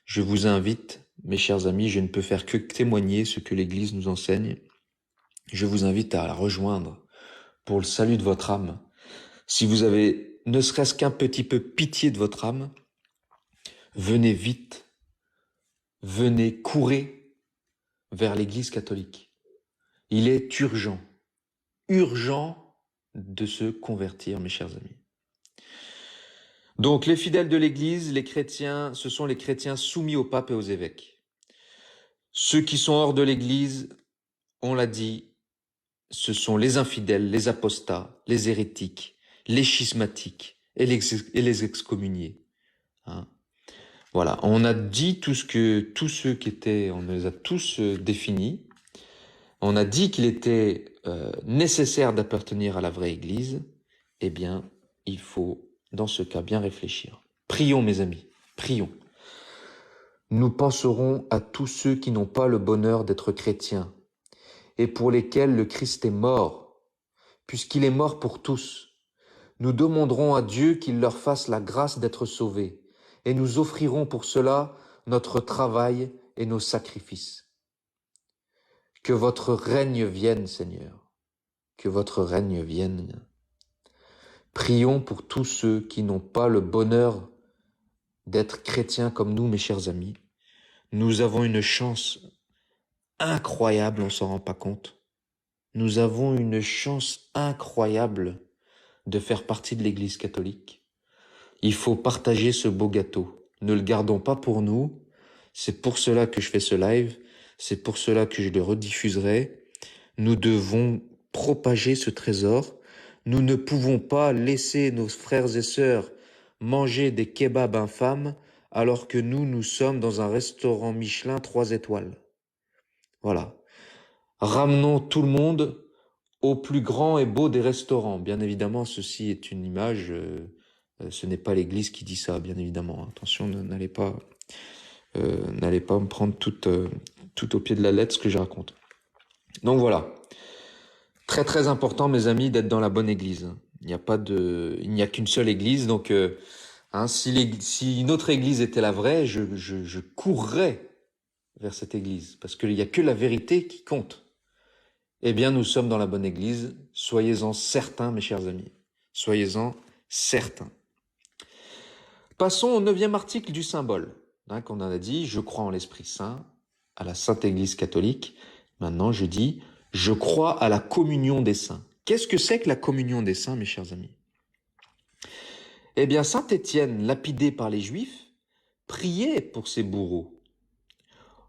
Je vous invite, mes chers amis, je ne peux faire que témoigner ce que l'Église nous enseigne. Je vous invite à la rejoindre pour le salut de votre âme. Si vous avez ne serait-ce qu'un petit peu pitié de votre âme, venez vite, venez, courez vers l'Église catholique. Il est urgent de se convertir, mes chers amis. Donc, les fidèles de l'Église, les chrétiens, ce sont les chrétiens soumis au pape et aux évêques. Ceux qui sont hors de l'Église, on l'a dit, ce sont les infidèles, les apostats, les hérétiques, les schismatiques et les excommuniés. Hein. Voilà, on a dit tous ceux qui étaient, on les a tous définis. On a dit qu'il était nécessaire d'appartenir à la vraie Église. Eh bien, il faut, dans ce cas, bien réfléchir. Prions, mes amis, prions. Nous penserons à tous ceux qui n'ont pas le bonheur d'être chrétiens et pour lesquels le Christ est mort, puisqu'il est mort pour tous. Nous demanderons à Dieu qu'il leur fasse la grâce d'être sauvés et nous offrirons pour cela notre travail et nos sacrifices. Que votre règne vienne, Seigneur. Que votre règne vienne. Prions pour tous ceux qui n'ont pas le bonheur d'être chrétiens comme nous, mes chers amis. Nous avons une chance incroyable, on s'en rend pas compte. Nous avons une chance incroyable de faire partie de l'Église catholique. Il faut partager ce beau gâteau. Ne le gardons pas pour nous. C'est pour cela que je fais ce live. C'est pour cela que je le rediffuserai. Nous devons propager ce trésor. Nous ne pouvons pas laisser nos frères et sœurs manger des kebabs infâmes alors que nous sommes dans un restaurant Michelin 3 étoiles. Voilà. Ramenons tout le monde au plus grand et beau des restaurants. Bien évidemment, ceci est une image, ce n'est pas l'Église qui dit ça, bien évidemment. Attention, n'allez pas me prendre tout au pied de la lettre ce que je raconte. Donc voilà. Très très important, mes amis, d'être dans la bonne Église. Il n'y a qu'une seule Église, donc si une autre Église était la vraie, je courrais vers cette Église, parce qu'il n'y a que la vérité qui compte. Eh bien, nous sommes dans la bonne église. Soyez-en certains, mes chers amis. Soyez-en certains. Passons au 9e article du symbole. Qu'on en a dit, je crois en l'Esprit Saint, à la Sainte Église catholique. Maintenant, je dis, je crois à la communion des saints. Qu'est-ce que c'est que la communion des saints, mes chers amis? Eh bien, saint Étienne, lapidé par les Juifs, priait pour ses bourreaux.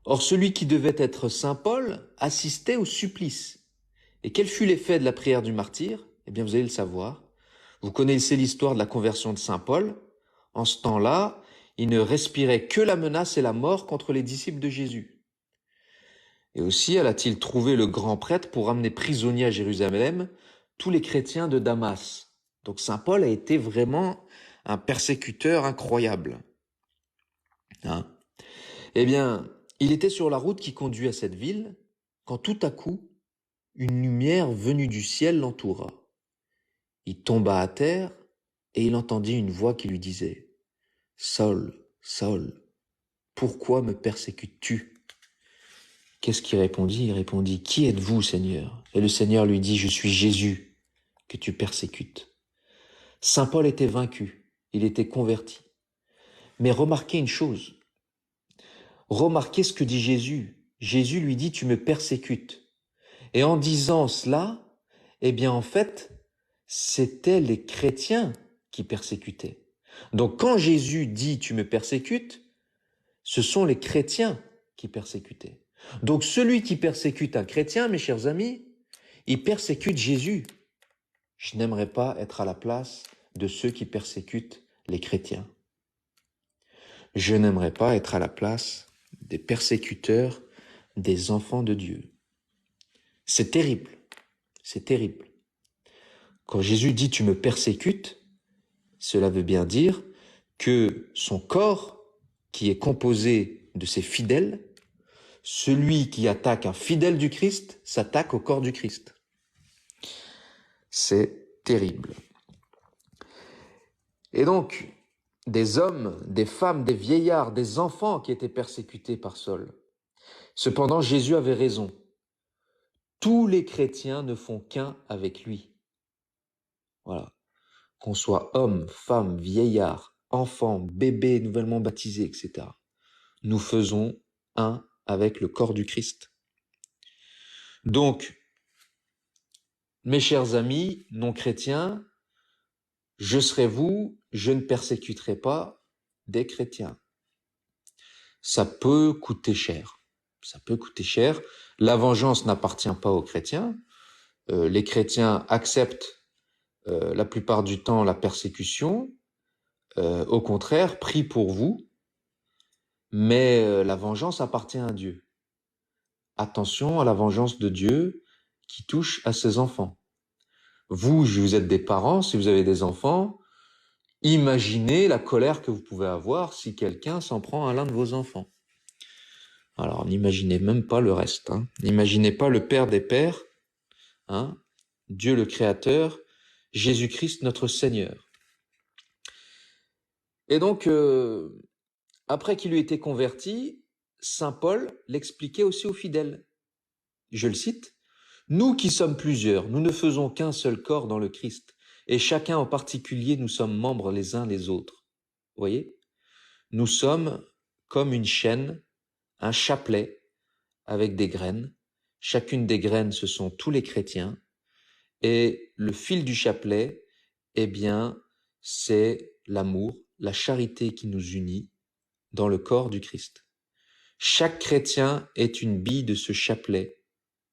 Or, celui qui devait être saint Paul assistait au supplice. Et quel fut l'effet de la prière du martyr? Eh bien, vous allez le savoir. Vous connaissez l'histoire de la conversion de saint Paul. En ce temps-là, il ne respirait que la menace et la mort contre les disciples de Jésus. Et aussi alla-t-il trouver le grand prêtre pour ramener prisonniers à Jérusalem tous les chrétiens de Damas. Donc saint Paul a été vraiment un persécuteur incroyable. Eh bien, il était sur la route qui conduit à cette ville, quand tout à coup, une lumière venue du ciel l'entoura. Il tomba à terre, et il entendit une voix qui lui disait « Saul, Saul, pourquoi me persécutes-tu » Qu'est-ce qu'il répondit? Il répondit « Qui êtes-vous, Seigneur » Et le Seigneur lui dit « Je suis Jésus, que tu persécutes. » Saint Paul était vaincu, il était converti. Mais remarquez une chose, remarquez ce que dit Jésus. Jésus lui dit « Tu me persécutes ». Et en disant cela, eh bien en fait, c'était les chrétiens qui persécutaient. Donc quand Jésus dit « tu me persécutes », ce sont les chrétiens qui persécutaient. Donc celui qui persécute un chrétien, mes chers amis, il persécute Jésus. Je n'aimerais pas être à la place de ceux qui persécutent les chrétiens. Je n'aimerais pas être à la place des persécuteurs des enfants de Dieu. C'est terrible. C'est terrible. Quand Jésus dit « tu me persécutes », cela veut bien dire que son corps, qui est composé de ses fidèles, celui qui attaque un fidèle du Christ, s'attaque au corps du Christ. C'est terrible. Et donc, des hommes, des femmes, des vieillards, des enfants qui étaient persécutés par Saul. Cependant, Jésus avait raison. Tous les chrétiens ne font qu'un avec lui. Voilà. Qu'on soit homme, femme, vieillard, enfant, bébé, nouvellement baptisé, etc. Nous faisons un avec le corps du Christ. Donc, mes chers amis non chrétiens, je serai vous, je ne persécuterai pas des chrétiens. Ça peut coûter cher. Ça peut coûter cher. La vengeance n'appartient pas aux chrétiens. Les chrétiens acceptent la plupart du temps la persécution. Au contraire, prient pour vous. Mais la vengeance appartient à Dieu. Attention à la vengeance de Dieu qui touche à ses enfants. Vous êtes des parents, si vous avez des enfants, imaginez la colère que vous pouvez avoir si quelqu'un s'en prend à l'un de vos enfants. Alors, n'imaginez même pas le reste. N'imaginez pas le Père des Pères, Dieu le Créateur, Jésus-Christ notre Seigneur. Et donc, après qu'il eut été converti, saint Paul l'expliquait aussi aux fidèles. Je le cite, « Nous qui sommes plusieurs, nous ne faisons qu'un seul corps dans le Christ, et chacun en particulier nous sommes membres les uns les autres. » Vous voyez? Nous sommes comme une chaîne, un chapelet avec des graines. Chacune des graines, ce sont tous les chrétiens. Et le fil du chapelet, eh bien, c'est l'amour, la charité qui nous unit dans le corps du Christ. Chaque chrétien est une bille de ce chapelet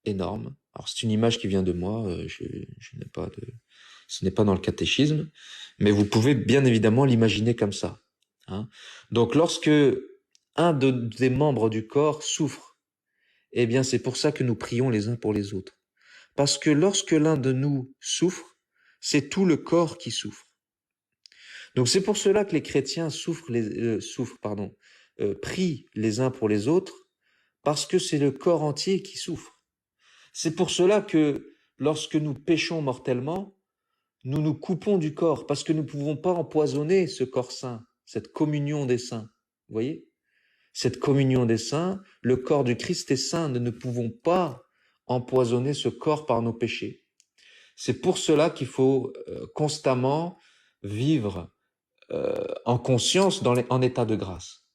énorme. Alors, c'est une image qui vient de moi, ce n'est pas dans le catéchisme, mais vous pouvez bien évidemment l'imaginer comme ça. Donc, lorsque un des membres du corps souffre, eh bien, c'est pour ça que nous prions les uns pour les autres. Parce que lorsque l'un de nous souffre, c'est tout le corps qui souffre. Donc, c'est pour cela que les chrétiens prient les uns pour les autres, parce que c'est le corps entier qui souffre. C'est pour cela que lorsque nous péchons mortellement, nous nous coupons du corps, parce que nous ne pouvons pas empoisonner ce corps saint, cette communion des saints. Vous voyez? Cette communion des saints, le corps du Christ est saint, nous ne pouvons pas empoisonner ce corps par nos péchés. C'est pour cela qu'il faut constamment vivre en conscience en état de grâce.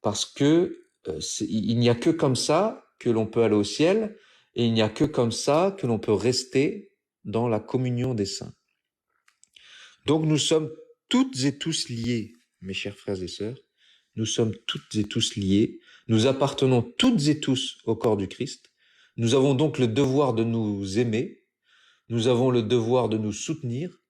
Parce que il n'y a que comme ça que l'on peut aller au ciel, et il n'y a que comme ça que l'on peut rester dans la communion des saints. Donc nous sommes toutes et tous liés, mes chers frères et sœurs. Nous sommes toutes et tous liés. Nous appartenons toutes et tous au corps du Christ. Nous avons donc le devoir de nous aimer. Nous avons le devoir de nous soutenir.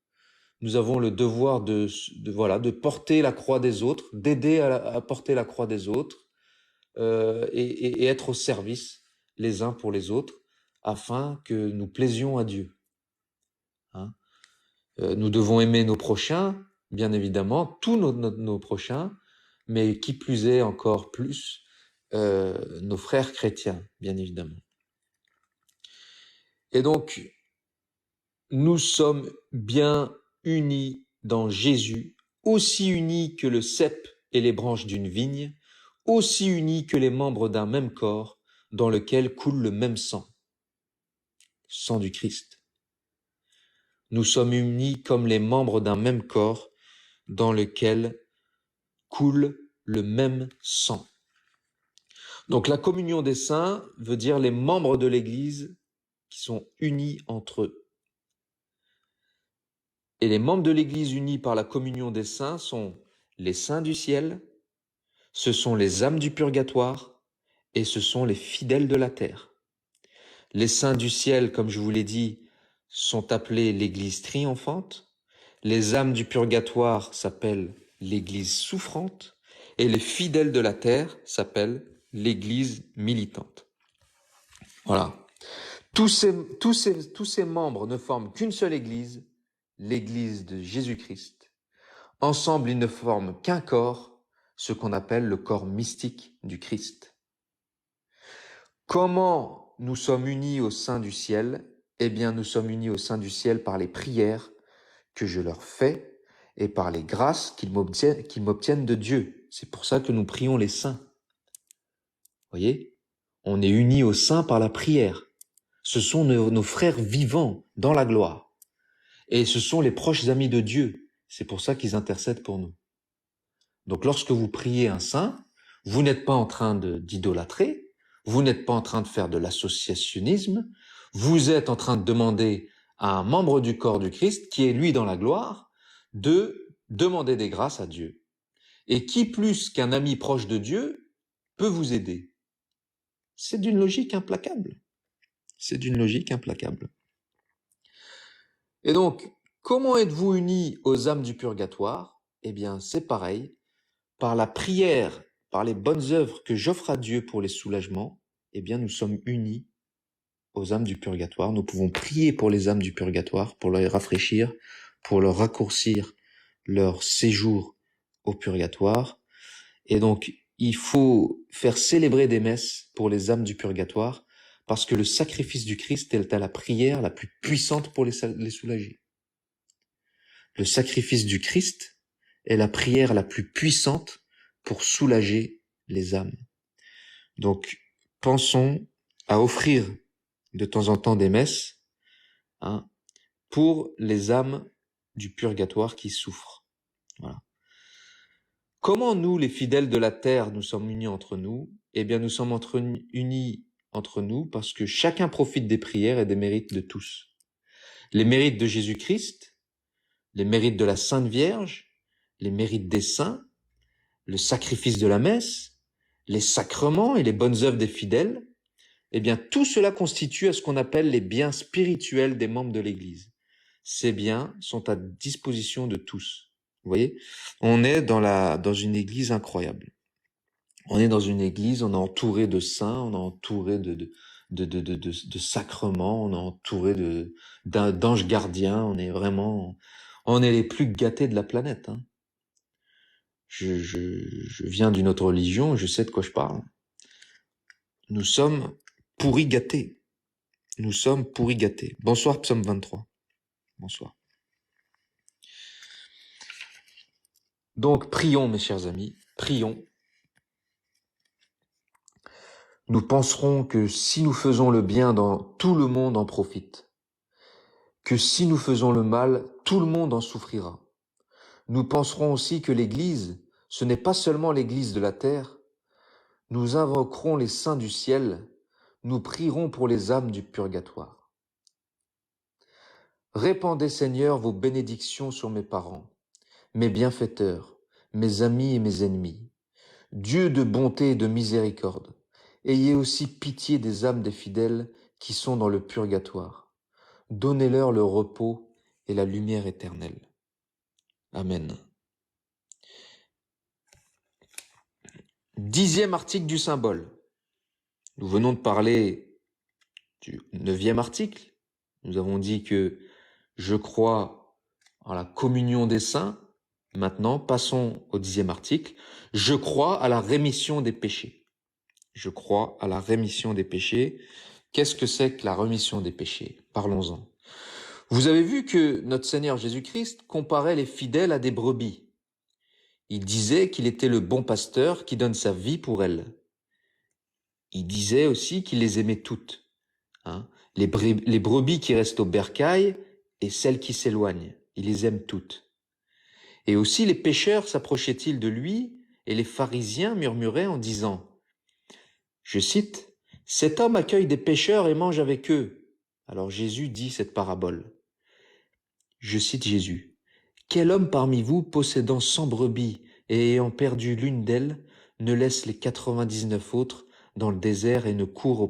Nous avons le devoir de porter la croix des autres, d'aider à porter la croix des autres, et être au service les uns pour les autres, afin que nous plaisions à Dieu. Hein? Nous devons aimer nos prochains, bien évidemment, tous nos prochains, mais qui plus est encore plus nos frères chrétiens, bien évidemment. Et donc, nous sommes bien unis dans Jésus, aussi unis que le cep et les branches d'une vigne, aussi unis que les membres d'un même corps, dans lequel coule le même sang, sang du Christ. Nous sommes unis comme les membres d'un même corps, dans lequel coule le même sang. Donc la communion des saints veut dire les membres de l'Église qui sont unis entre eux. Et les membres de l'Église unis par la communion des saints sont les saints du ciel, ce sont les âmes du purgatoire et ce sont les fidèles de la terre. Les saints du ciel, comme je vous l'ai dit, sont appelés l'Église triomphante. Les âmes du purgatoire s'appellent l'Église souffrante et les fidèles de la terre s'appellent l'Église militante. Voilà. Tous ces membres ne forment qu'une seule Église, l'Église de Jésus-Christ. Ensemble, ils ne forment qu'un corps, ce qu'on appelle le corps mystique du Christ. Comment nous sommes unis au sein du ciel? Eh bien, nous sommes unis au sein du ciel par les prières que je leur fais et par les grâces qu'ils m'obtiennent de Dieu. C'est pour ça que nous prions les saints. Voyez? On est unis aux saints par la prière. Ce sont nos frères vivants dans la gloire. Et ce sont les proches amis de Dieu. C'est pour ça qu'ils intercèdent pour nous. Donc lorsque vous priez un saint, vous n'êtes pas en train d'idolâtrer, vous n'êtes pas en train de faire de l'associationnisme, vous êtes en train de demander à un membre du corps du Christ, qui est lui dans la gloire, de demander des grâces à Dieu. Et qui plus qu'un ami proche de Dieu peut vous aider? C'est d'une logique implacable. C'est d'une logique implacable. Et donc, comment êtes-vous unis aux âmes du purgatoire? Eh bien, c'est pareil. Par la prière, par les bonnes œuvres que j'offre à Dieu pour les soulagements, eh bien, nous sommes unis aux âmes du purgatoire. Nous pouvons prier pour les âmes du purgatoire, pour les rafraîchir, pour leur raccourcir leur séjour au purgatoire. Et donc, il faut faire célébrer des messes pour les âmes du purgatoire, parce que le sacrifice du Christ est la prière la plus puissante pour les soulager. Le sacrifice du Christ est la prière la plus puissante pour soulager les âmes. Donc, pensons à offrir de temps en temps des messes, pour les âmes du purgatoire qui souffrent. Voilà. Comment nous, les fidèles de la terre, nous sommes unis entre nous? Eh bien, nous sommes unis entre nous parce que chacun profite des prières et des mérites de tous. Les mérites de Jésus-Christ, les mérites de la Sainte Vierge, les mérites des saints, le sacrifice de la messe, les sacrements et les bonnes œuvres des fidèles, eh bien, tout cela constitue à ce qu'on appelle les biens spirituels des membres de l'Église. Ces biens sont à disposition de tous. Vous voyez, on est dans une Église incroyable. On est dans une Église, on est entouré de saints, on est entouré de sacrements, on est entouré d'anges gardiens. On est les plus gâtés de la planète. Hein. Je viens d'une autre religion, je sais de quoi je parle. Nous sommes pourri gâtés. Nous sommes pourri gâtés. Bonsoir, Psaume 23. Bonsoir. Donc, prions, mes chers amis. Prions. Nous penserons que si nous faisons le bien, tout le monde en profite. Que si nous faisons le mal, tout le monde en souffrira. Nous penserons aussi que l'Église, ce n'est pas seulement l'Église de la terre. Nous invoquerons les saints du ciel, nous prierons pour les âmes du purgatoire. Répandez, Seigneur, vos bénédictions sur mes parents, mes bienfaiteurs, mes amis et mes ennemis. Dieu de bonté et de miséricorde, ayez aussi pitié des âmes des fidèles qui sont dans le purgatoire. Donnez-leur le repos et la lumière éternelle. Amen. 10e article du symbole. Nous venons de parler du 9e article. Nous avons dit que je crois en la communion des saints. Maintenant, passons au 10e article. Je crois à la rémission des péchés. Je crois à la rémission des péchés. Qu'est-ce que c'est que la rémission des péchés? Parlons-en. Vous avez vu que notre Seigneur Jésus-Christ comparait les fidèles à des brebis. Il disait qu'il était le bon pasteur qui donne sa vie pour elles. Il disait aussi qu'il les aimait toutes. Les brebis qui restent au bercail et celles qui s'éloignent. Il les aime toutes. Et aussi les pécheurs s'approchaient-ils de lui et les pharisiens murmuraient en disant, je cite, « Cet homme accueille des pécheurs et mange avec eux. » Alors Jésus dit cette parabole. Je cite Jésus. « Quel homme parmi vous, possédant 100 brebis et ayant perdu l'une d'elles, ne laisse les 99 autres dans le désert et ne court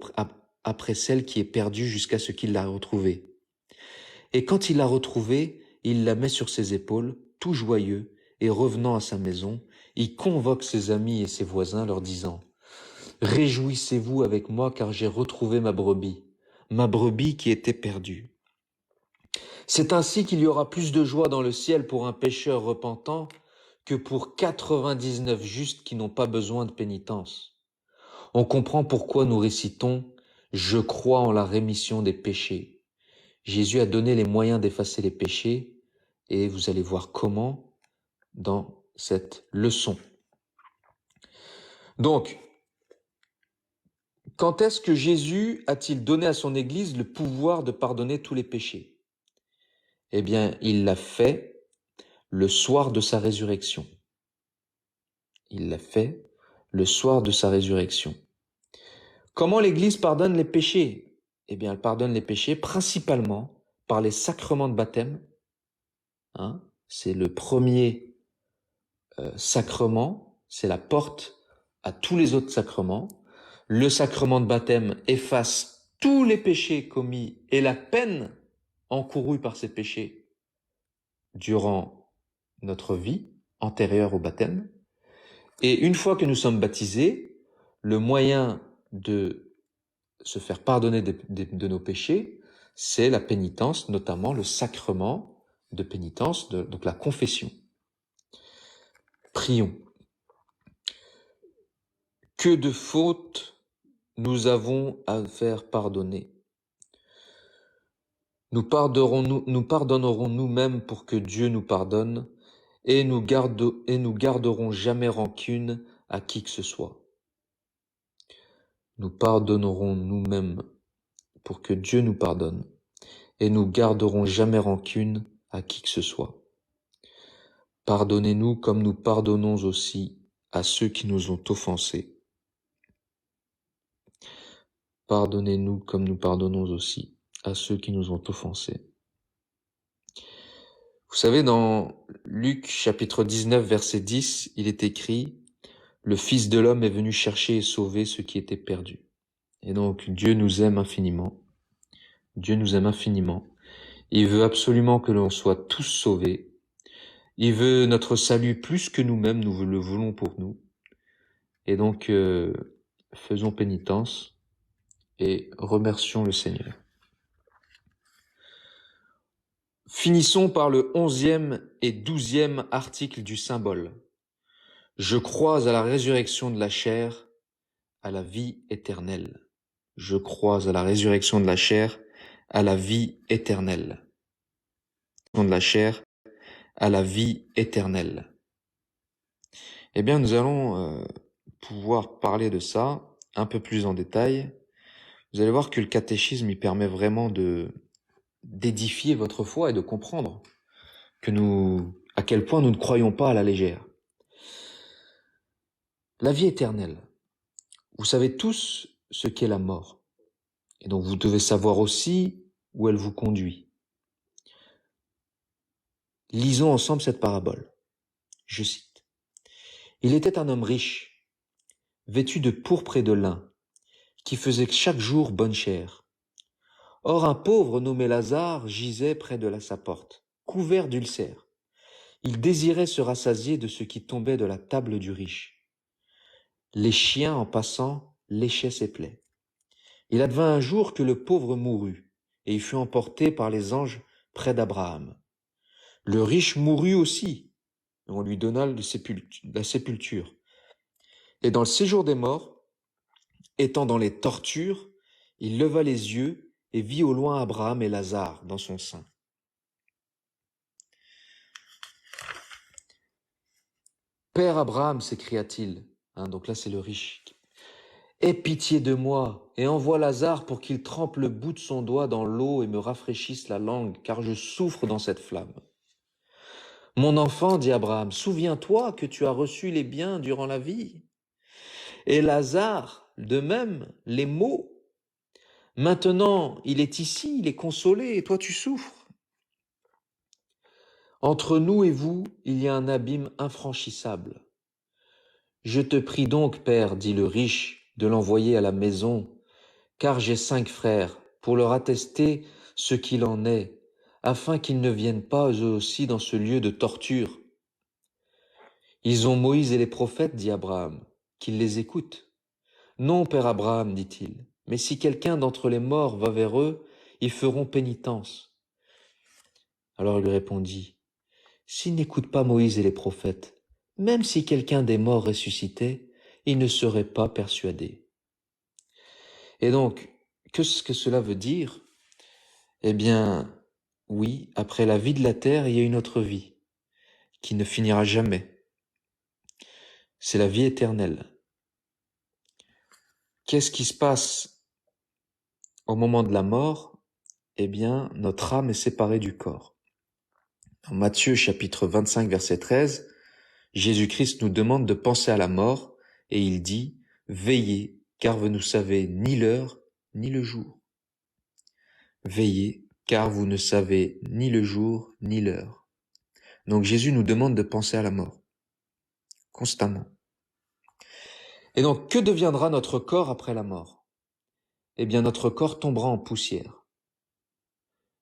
après celle qui est perdue jusqu'à ce qu'il la retrouve. Et quand il l'a retrouvée, il la met sur ses épaules, tout joyeux, et revenant à sa maison, il convoque ses amis et ses voisins, leur disant, « Réjouissez-vous avec moi, car j'ai retrouvé ma brebis qui était perdue. » C'est ainsi qu'il y aura plus de joie dans le ciel pour un pécheur repentant que pour 99 justes qui n'ont pas besoin de pénitence. On comprend pourquoi nous récitons « Je crois en la rémission des péchés ». Jésus a donné les moyens d'effacer les péchés et vous allez voir comment dans cette leçon. Donc, quand est-ce que Jésus a-t-il donné à son Église le pouvoir de pardonner tous les péchés? Eh bien, il l'a fait le soir de sa résurrection. Il l'a fait le soir de sa résurrection. Comment l'Église pardonne les péchés? Eh bien, elle pardonne les péchés principalement par les sacrements de baptême. C'est le premier sacrement, c'est la porte à tous les autres sacrements. Le sacrement de baptême efface tous les péchés commis et la peine encourue par ces péchés durant notre vie antérieure au baptême. Et une fois que nous sommes baptisés, le moyen de se faire pardonner de nos péchés, c'est la pénitence, notamment le sacrement de pénitence, donc la confession. Prions. Que de fautes nous avons à faire pardonner. Nous pardonnerons nous-mêmes pour que Dieu nous pardonne, et nous garderons jamais rancune à qui que ce soit. Nous pardonnerons nous-mêmes pour que Dieu nous pardonne, et nous garderons jamais rancune à qui que ce soit. Pardonnez-nous comme nous pardonnons aussi à ceux qui nous ont offensés. Pardonnez-nous comme nous pardonnons aussi à ceux qui nous ont offensés. Vous savez, dans Luc chapitre 19 verset 10, il est écrit « Le Fils de l'homme est venu chercher et sauver ceux qui étaient perdus ». Et donc Dieu nous aime infiniment. Dieu nous aime infiniment. Il veut absolument que l'on soit tous sauvés. Il veut notre salut plus que nous-mêmes, nous le voulons pour nous. Et donc, faisons pénitence et remercions le Seigneur. Finissons par le 11e et 12e article du symbole. Je crois à la résurrection de la chair, à la vie éternelle. Je crois à la résurrection de la chair, à la vie éternelle. De la chair, à la vie éternelle. Eh bien, nous allons pouvoir parler de ça un peu plus en détail, vous allez voir que le catéchisme, il permet vraiment d'édifier votre foi et de comprendre à quel point nous ne croyons pas à la légère. La vie éternelle. Vous savez tous ce qu'est la mort. Et donc vous devez savoir aussi où elle vous conduit. Lisons ensemble cette parabole. Je cite. Il était un homme riche, vêtu de pourpre et de lin, qui faisait chaque jour bonne chère. Or un pauvre nommé Lazare gisait près de sa porte, couvert d'ulcères. Il désirait se rassasier de ce qui tombait de la table du riche. Les chiens, en passant, léchaient ses plaies. Il advint un jour que le pauvre mourut, et il fut emporté par les anges près d'Abraham. Le riche mourut aussi, et on lui donna la sépulture. Et dans le séjour des morts, étant dans les tortures, il leva les yeux et vit au loin Abraham et Lazare dans son sein. Père Abraham, s'écria-t-il, donc là c'est le riche, aie pitié de moi et envoie Lazare pour qu'il trempe le bout de son doigt dans l'eau et me rafraîchisse la langue, car je souffre dans cette flamme. Mon enfant, dit Abraham, souviens-toi que tu as reçu les biens durant la vie. Et Lazare, de même, les maux. Maintenant, il est ici, il est consolé, et toi tu souffres. Entre nous et vous, il y a un abîme infranchissable. Je te prie donc, Père, dit le riche, de l'envoyer à la maison, car j'ai 5 frères, pour leur attester ce qu'il en est, afin qu'ils ne viennent pas eux aussi dans ce lieu de torture. Ils ont Moïse et les prophètes, dit Abraham, qu'ils les écoutent. Non, Père Abraham, dit-il, mais si quelqu'un d'entre les morts va vers eux, ils feront pénitence. Alors il lui répondit, s'ils n'écoutent pas Moïse et les prophètes, même si quelqu'un des morts ressuscitait, ils ne seraient pas persuadés. Et donc, qu'est-ce que cela veut dire? Eh bien, oui, après la vie de la terre, il y a une autre vie, qui ne finira jamais. C'est la vie éternelle. Qu'est-ce qui se passe au moment de la mort? Eh bien, notre âme est séparée du corps. En Matthieu chapitre 25 verset 13, Jésus-Christ nous demande de penser à la mort et il dit « Veillez, car vous ne savez ni l'heure ni le jour. » Veillez, car vous ne savez ni le jour ni l'heure. Donc Jésus nous demande de penser à la mort, constamment. Et donc, que deviendra notre corps après la mort? Eh bien, notre corps tombera en poussière.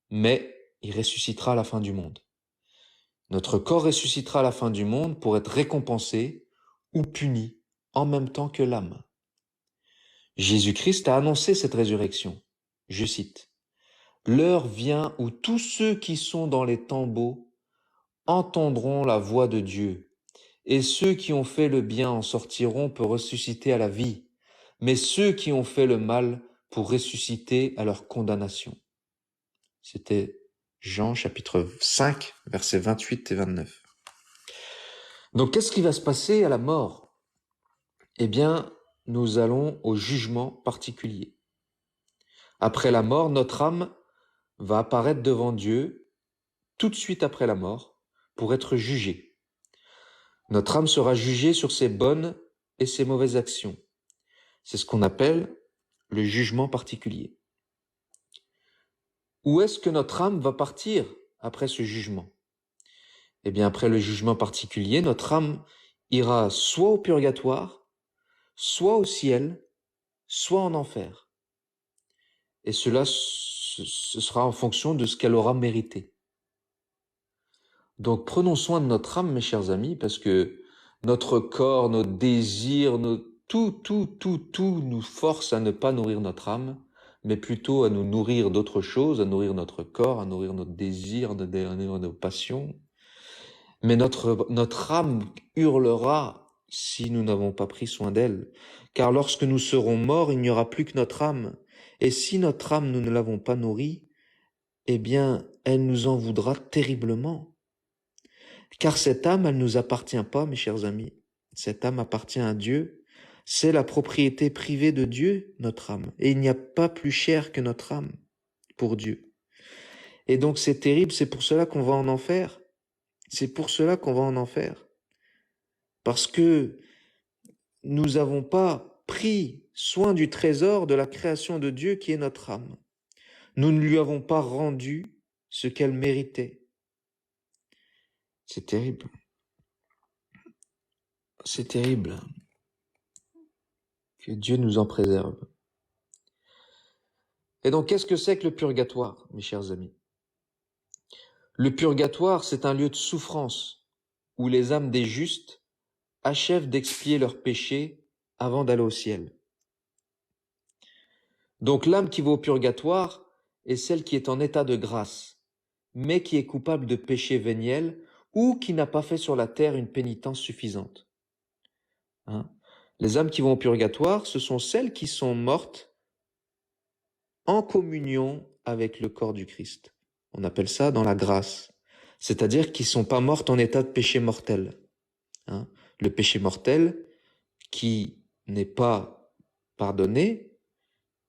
Mais il ressuscitera à la fin du monde. Notre corps ressuscitera à la fin du monde pour être récompensé ou puni en même temps que l'âme. Jésus-Christ a annoncé cette résurrection. Je cite, « L'heure vient où tous ceux qui sont dans les tombeaux entendront la voix de Dieu, et ceux qui ont fait le bien en sortiront pour ressusciter à la vie, mais ceux qui ont fait le mal pour ressusciter à leur condamnation. » C'était Jean chapitre 5, versets 28 et 29. Donc, qu'est-ce qui va se passer à la mort? Eh bien, nous allons au jugement particulier. Après la mort, notre âme va apparaître devant Dieu tout de suite après la mort pour être jugée. Notre âme sera jugée sur ses bonnes et ses mauvaises actions. C'est ce qu'on appelle le jugement particulier. Où est-ce que notre âme va partir après ce jugement? Eh bien, après le jugement particulier, notre âme ira soit au purgatoire, soit au ciel, soit en enfer. Et cela, ce sera en fonction de ce qu'elle aura mérité. Donc, prenons soin de notre âme, mes chers amis, parce que notre corps, nos désirs, tout nous force à ne pas nourrir notre âme, mais plutôt à nous nourrir d'autres choses, à nourrir notre corps, à nourrir notre désir, à nourrir nos passions. Mais notre âme hurlera si nous n'avons pas pris soin d'elle. Car lorsque nous serons morts, il n'y aura plus que notre âme. Et si notre âme, nous ne l'avons pas nourrie, eh bien, elle nous en voudra terriblement. Car cette âme, elle ne nous appartient pas, mes chers amis. Cette âme appartient à Dieu. C'est la propriété privée de Dieu, notre âme. Et il n'y a pas plus cher que notre âme pour Dieu. Et donc c'est terrible, c'est pour cela qu'on va en enfer. C'est pour cela qu'on va en enfer. Parce que nous n'avons pas pris soin du trésor de la création de Dieu qui est notre âme. Nous ne lui avons pas rendu ce qu'elle méritait. C'est terrible. C'est terrible. Que Dieu nous en préserve. Et donc, qu'est-ce que c'est que le purgatoire, mes chers amis? Le purgatoire, c'est un lieu de souffrance où les âmes des justes achèvent d'expier leurs péchés avant d'aller au ciel. Donc, l'âme qui va au purgatoire est celle qui est en état de grâce, mais qui est coupable de péché véniel ou qui n'a pas fait sur la terre une pénitence suffisante. Les âmes qui vont au purgatoire, ce sont celles qui sont mortes en communion avec le corps du Christ. On appelle ça dans la grâce. C'est-à-dire qu'ils sont pas mortes en état de péché mortel. Le péché mortel qui n'est pas pardonné,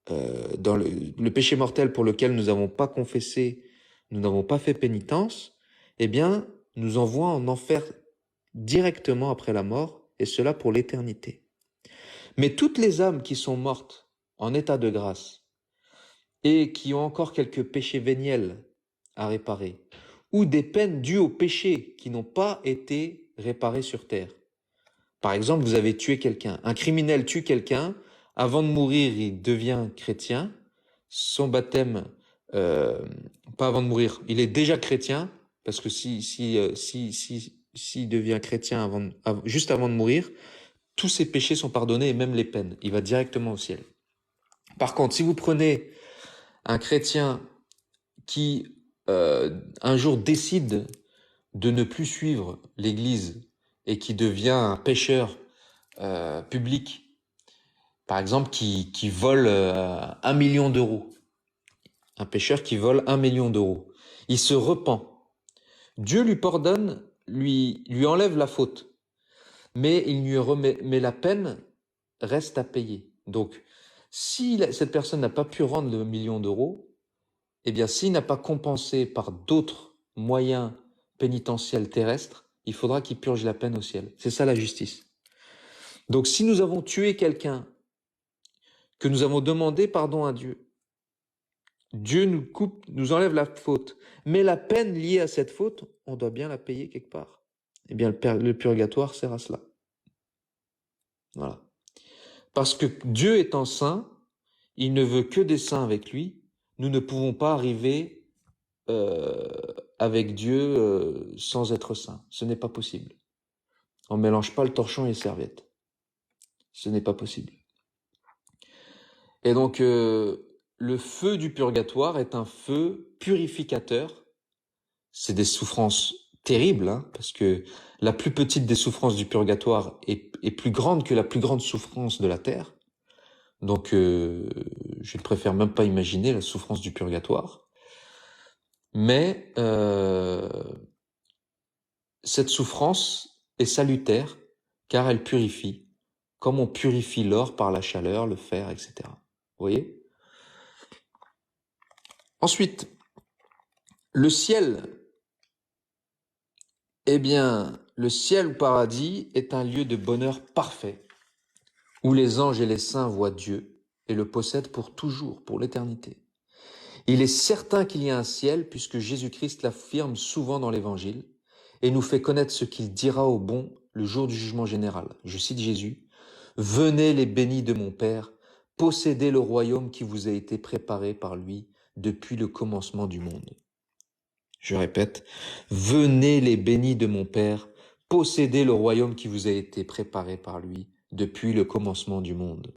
dans le péché mortel pour lequel nous n'avons pas confessé, nous n'avons pas fait pénitence, eh bien, nous envoie en enfer directement après la mort, et cela pour l'éternité. Mais toutes les âmes qui sont mortes en état de grâce, et qui ont encore quelques péchés véniels à réparer, ou des peines dues aux péchés qui n'ont pas été réparés sur terre. Par exemple, vous avez tué quelqu'un. Un criminel tue quelqu'un, avant de mourir, il devient chrétien. Son baptême, pas avant de mourir, il est déjà chrétien, parce que s'il devient chrétien juste avant de mourir, tous ses péchés sont pardonnés et même les peines. Il va directement au ciel. Par contre, si vous prenez un chrétien qui un jour décide de ne plus suivre l'Église et qui devient un pécheur public, par exemple qui vole 1 million d'euros, un pécheur qui vole 1 million d'euros, il se repent, Dieu lui pardonne, lui enlève la faute, mais il lui remet, mais la peine reste à payer. Donc, si cette personne n'a pas pu rendre le 1 million d'euros, eh bien, s'il n'a pas compensé par d'autres moyens pénitentiels terrestres, il faudra qu'il purge la peine au ciel. C'est ça la justice. Donc, si nous avons tué quelqu'un, que nous avons demandé pardon à Dieu, Dieu nous enlève la faute. Mais la peine liée à cette faute, on doit bien la payer quelque part. Eh bien, le purgatoire sert à cela. Voilà. Parce que Dieu étant saint, il ne veut que des saints avec lui. Nous ne pouvons pas arriver avec Dieu sans être saint. Ce n'est pas possible. On mélange pas le torchon et les serviettes. Ce n'est pas possible. Et donc, le feu du purgatoire est un feu purificateur. C'est des souffrances terribles, parce que la plus petite des souffrances du purgatoire est plus grande que la plus grande souffrance de la terre. Donc, je ne préfère même pas imaginer la souffrance du purgatoire. Mais cette souffrance est salutaire car elle purifie, comme on purifie l'or par la chaleur, le fer, etc. Vous voyez? Ensuite, le ciel. Eh bien, le ciel ou paradis est un lieu de bonheur parfait, où les anges et les saints voient Dieu et le possèdent pour toujours, pour l'éternité. Il est certain qu'il y a un ciel puisque Jésus-Christ l'affirme souvent dans l'Évangile et nous fait connaître ce qu'il dira aux bons le jour du jugement général. Je cite Jésus, « Venez les bénis de mon Père, possédez le royaume qui vous a été préparé par lui depuis le commencement du monde. » Je répète, « Venez les bénis de mon Père, possédez le royaume qui vous a été préparé par lui depuis le commencement du monde. »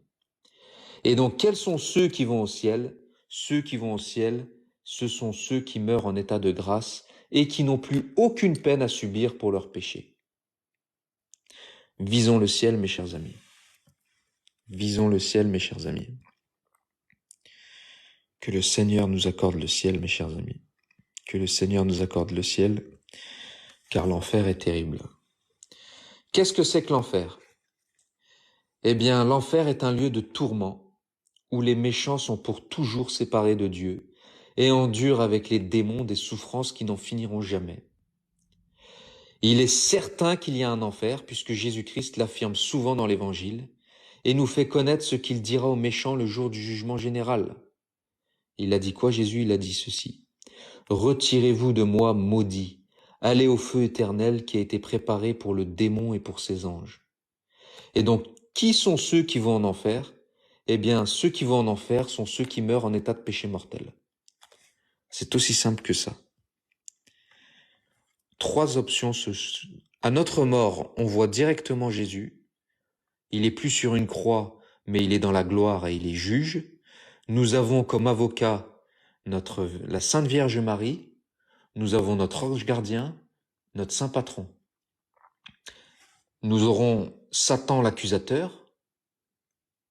Et donc, quels sont ceux qui vont au ciel? Ceux qui vont au ciel, ce sont ceux qui meurent en état de grâce et qui n'ont plus aucune peine à subir pour leurs péchés. Visons le ciel, mes chers amis. Visons le ciel, mes chers amis. Que le Seigneur nous accorde le ciel, mes chers amis. Que le Seigneur nous accorde le ciel, car l'enfer est terrible. Qu'est-ce que c'est que l'enfer? Eh bien, l'enfer est un lieu de tourment où les méchants sont pour toujours séparés de Dieu et endurent avec les démons des souffrances qui n'en finiront jamais. Il est certain qu'il y a un enfer puisque Jésus-Christ l'affirme souvent dans l'Évangile et nous fait connaître ce qu'il dira aux méchants le jour du jugement général. Il a dit quoi, Jésus? Il a dit ceci. Retirez-vous de moi, maudits. Allez au feu éternel qui a été préparé pour le démon et pour ses anges. Et donc, qui sont ceux qui vont en enfer? Eh bien, ceux qui vont en enfer sont ceux qui meurent en état de péché mortel. C'est aussi simple que ça. Trois options. À notre mort, on voit directement Jésus. Il est plus sur une croix, mais il est dans la gloire et il est juge. Nous avons comme avocat la Sainte Vierge Marie. Nous avons notre ange gardien, notre saint patron. Nous aurons Satan l'accusateur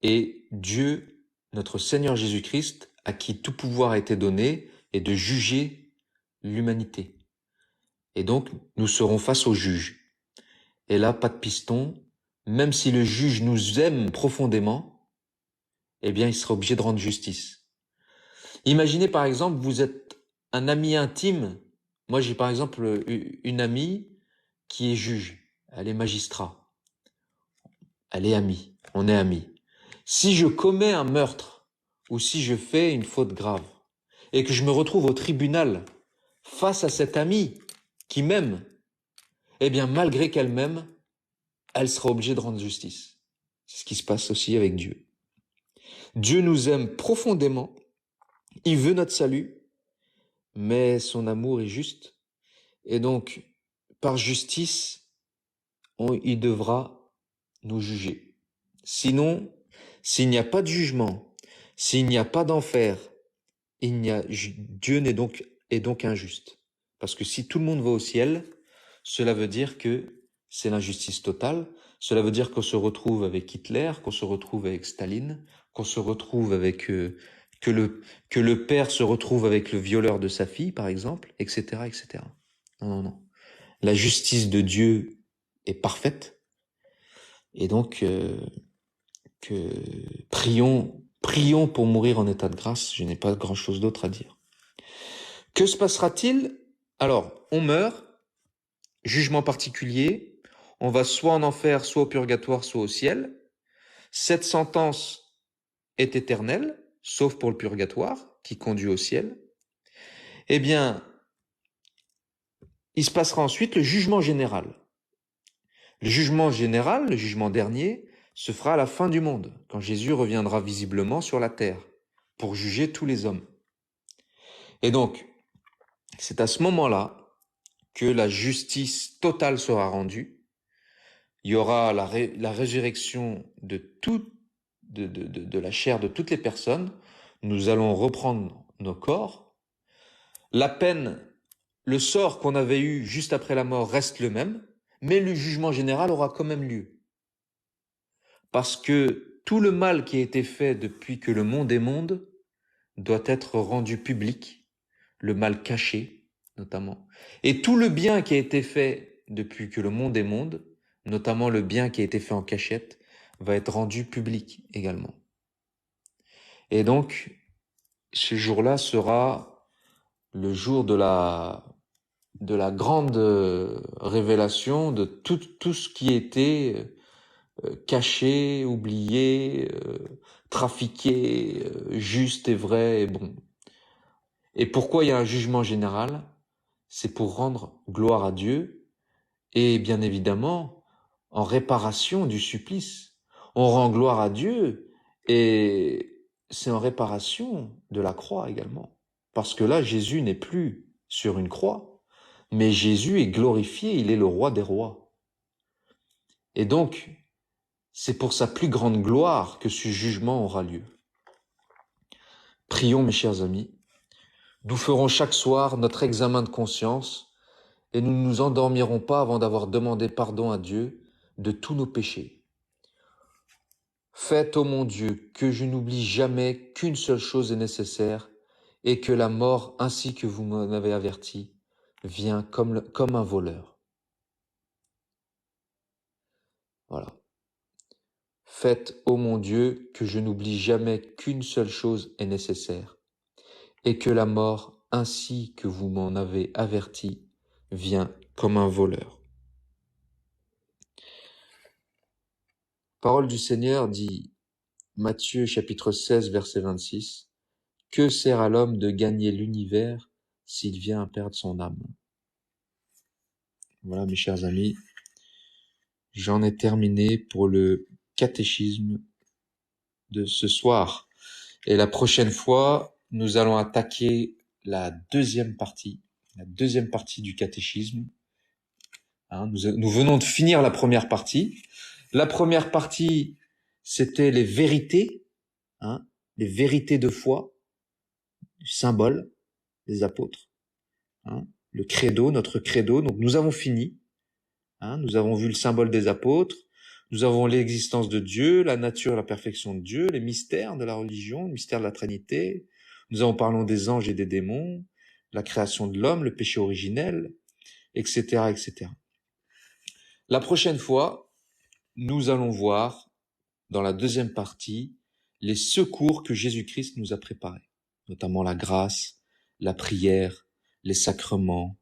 et Dieu, notre Seigneur Jésus-Christ, à qui tout pouvoir a été donné, et de juger l'humanité. Et donc, nous serons face au juge. Et là, pas de piston. Même si le juge nous aime profondément, eh bien, il sera obligé de rendre justice. Imaginez, par exemple, vous êtes un ami intime. Moi, j'ai par exemple une amie qui est juge. Elle est magistrat. Elle est amie. On est amis. Si je commets un meurtre ou si je fais une faute grave et que je me retrouve au tribunal face à cette amie qui m'aime, eh bien, malgré qu'elle m'aime, elle sera obligée de rendre justice. C'est ce qui se passe aussi avec Dieu. Dieu nous aime profondément. Il veut notre salut, mais son amour est juste. Et donc, par justice, il devra nous juger. Sinon, s'il n'y a pas de jugement, s'il n'y a pas d'enfer, Dieu est donc injuste. Parce que si tout le monde va au ciel, cela veut dire que c'est l'injustice totale. Cela veut dire qu'on se retrouve avec Hitler, qu'on se retrouve avec Staline, qu'on se retrouve avec que le père se retrouve avec le violeur de sa fille, par exemple, etc., etc. Non, non, non. La justice de Dieu est parfaite, et donc prions pour mourir en état de grâce. Je n'ai pas grand-chose d'autre à dire. Que se passera-t-il? Alors, on meurt, jugement particulier, on va soit en enfer, soit au purgatoire, soit au ciel. Cette sentence est éternelle, sauf pour le purgatoire, qui conduit au ciel. Eh bien, il se passera ensuite le jugement général. Le jugement général, le jugement dernier, se fera à la fin du monde, quand Jésus reviendra visiblement sur la terre, pour juger tous les hommes. Et donc, c'est à ce moment-là que la justice totale sera rendue. Il y aura la résurrection de la chair de toutes les personnes. Nous allons reprendre nos corps. La peine, le sort qu'on avait eu juste après la mort reste le même, mais le jugement général aura quand même lieu. Parce que tout le mal qui a été fait depuis que le monde est monde doit être rendu public, le mal caché notamment. Et tout le bien qui a été fait depuis que le monde est monde, notamment le bien qui a été fait en cachette, va être rendu public également. Et donc, ce jour-là sera le jour de la grande révélation de tout ce qui était caché, oublié, trafiqué, juste et vrai et bon. Et pourquoi il y a un jugement général? C'est pour rendre gloire à Dieu et bien évidemment en réparation du supplice. On rend gloire à Dieu et c'est en réparation de la croix également. Parce que là, Jésus n'est plus sur une croix, mais Jésus est glorifié, il est le roi des rois. Et donc, c'est pour sa plus grande gloire que ce jugement aura lieu. Prions, mes chers amis. Nous ferons chaque soir notre examen de conscience et nous ne nous endormirons pas avant d'avoir demandé pardon à Dieu de tous nos péchés. Faites, ô mon Dieu, que je n'oublie jamais qu'une seule chose est nécessaire et que la mort, ainsi que vous m'en avez averti, vient comme un voleur. Voilà. Faites, ô mon Dieu, que je n'oublie jamais qu'une seule chose est nécessaire, et que la mort, ainsi que vous m'en avez averti, vient comme un voleur. Parole du Seigneur dit, Matthieu chapitre 16, verset 26, « Que sert à l'homme de gagner l'univers s'il vient à perdre son âme ?» Voilà, mes chers amis, j'en ai terminé pour le catéchisme de ce soir. Et la prochaine fois, nous allons attaquer la deuxième partie du catéchisme. Nous venons de finir la première partie. La première partie, c'était les vérités, les vérités de foi, le symbole des apôtres, le credo, notre credo. Donc nous avons fini. Nous avons vu le symbole des apôtres. Nous avons l'existence de Dieu, la nature et la perfection de Dieu, les mystères de la religion, le mystère de la Trinité. Nous avons parlé des anges et des démons, la création de l'homme, le péché originel, etc., etc. La prochaine fois, nous allons voir, dans la deuxième partie, les secours que Jésus-Christ nous a préparés, notamment la grâce, la prière, les sacrements,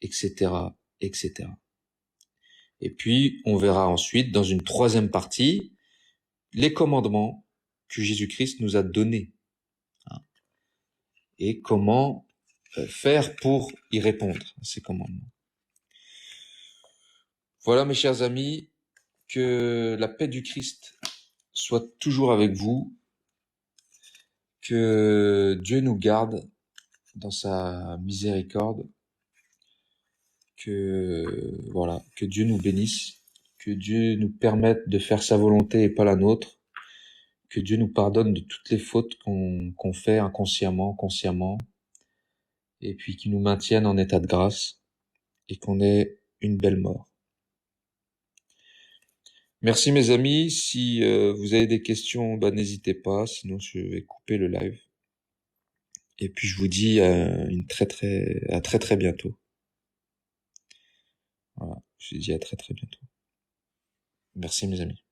etc., etc. Et puis, on verra ensuite, dans une troisième partie, les commandements que Jésus-Christ nous a donnés. Et comment faire pour y répondre à ces commandements. Voilà, mes chers amis, que la paix du Christ soit toujours avec vous, que Dieu nous garde dans sa miséricorde, que Dieu nous bénisse, que Dieu nous permette de faire sa volonté et pas la nôtre, que Dieu nous pardonne de toutes les fautes qu'on fait inconsciemment, consciemment, et puis qu'il nous maintienne en état de grâce et qu'on ait une belle mort. Merci mes amis, si vous avez des questions, n'hésitez pas, sinon je vais couper le live. Et puis je vous dis à très très bientôt. Voilà, je vous dis à très très bientôt. Merci mes amis.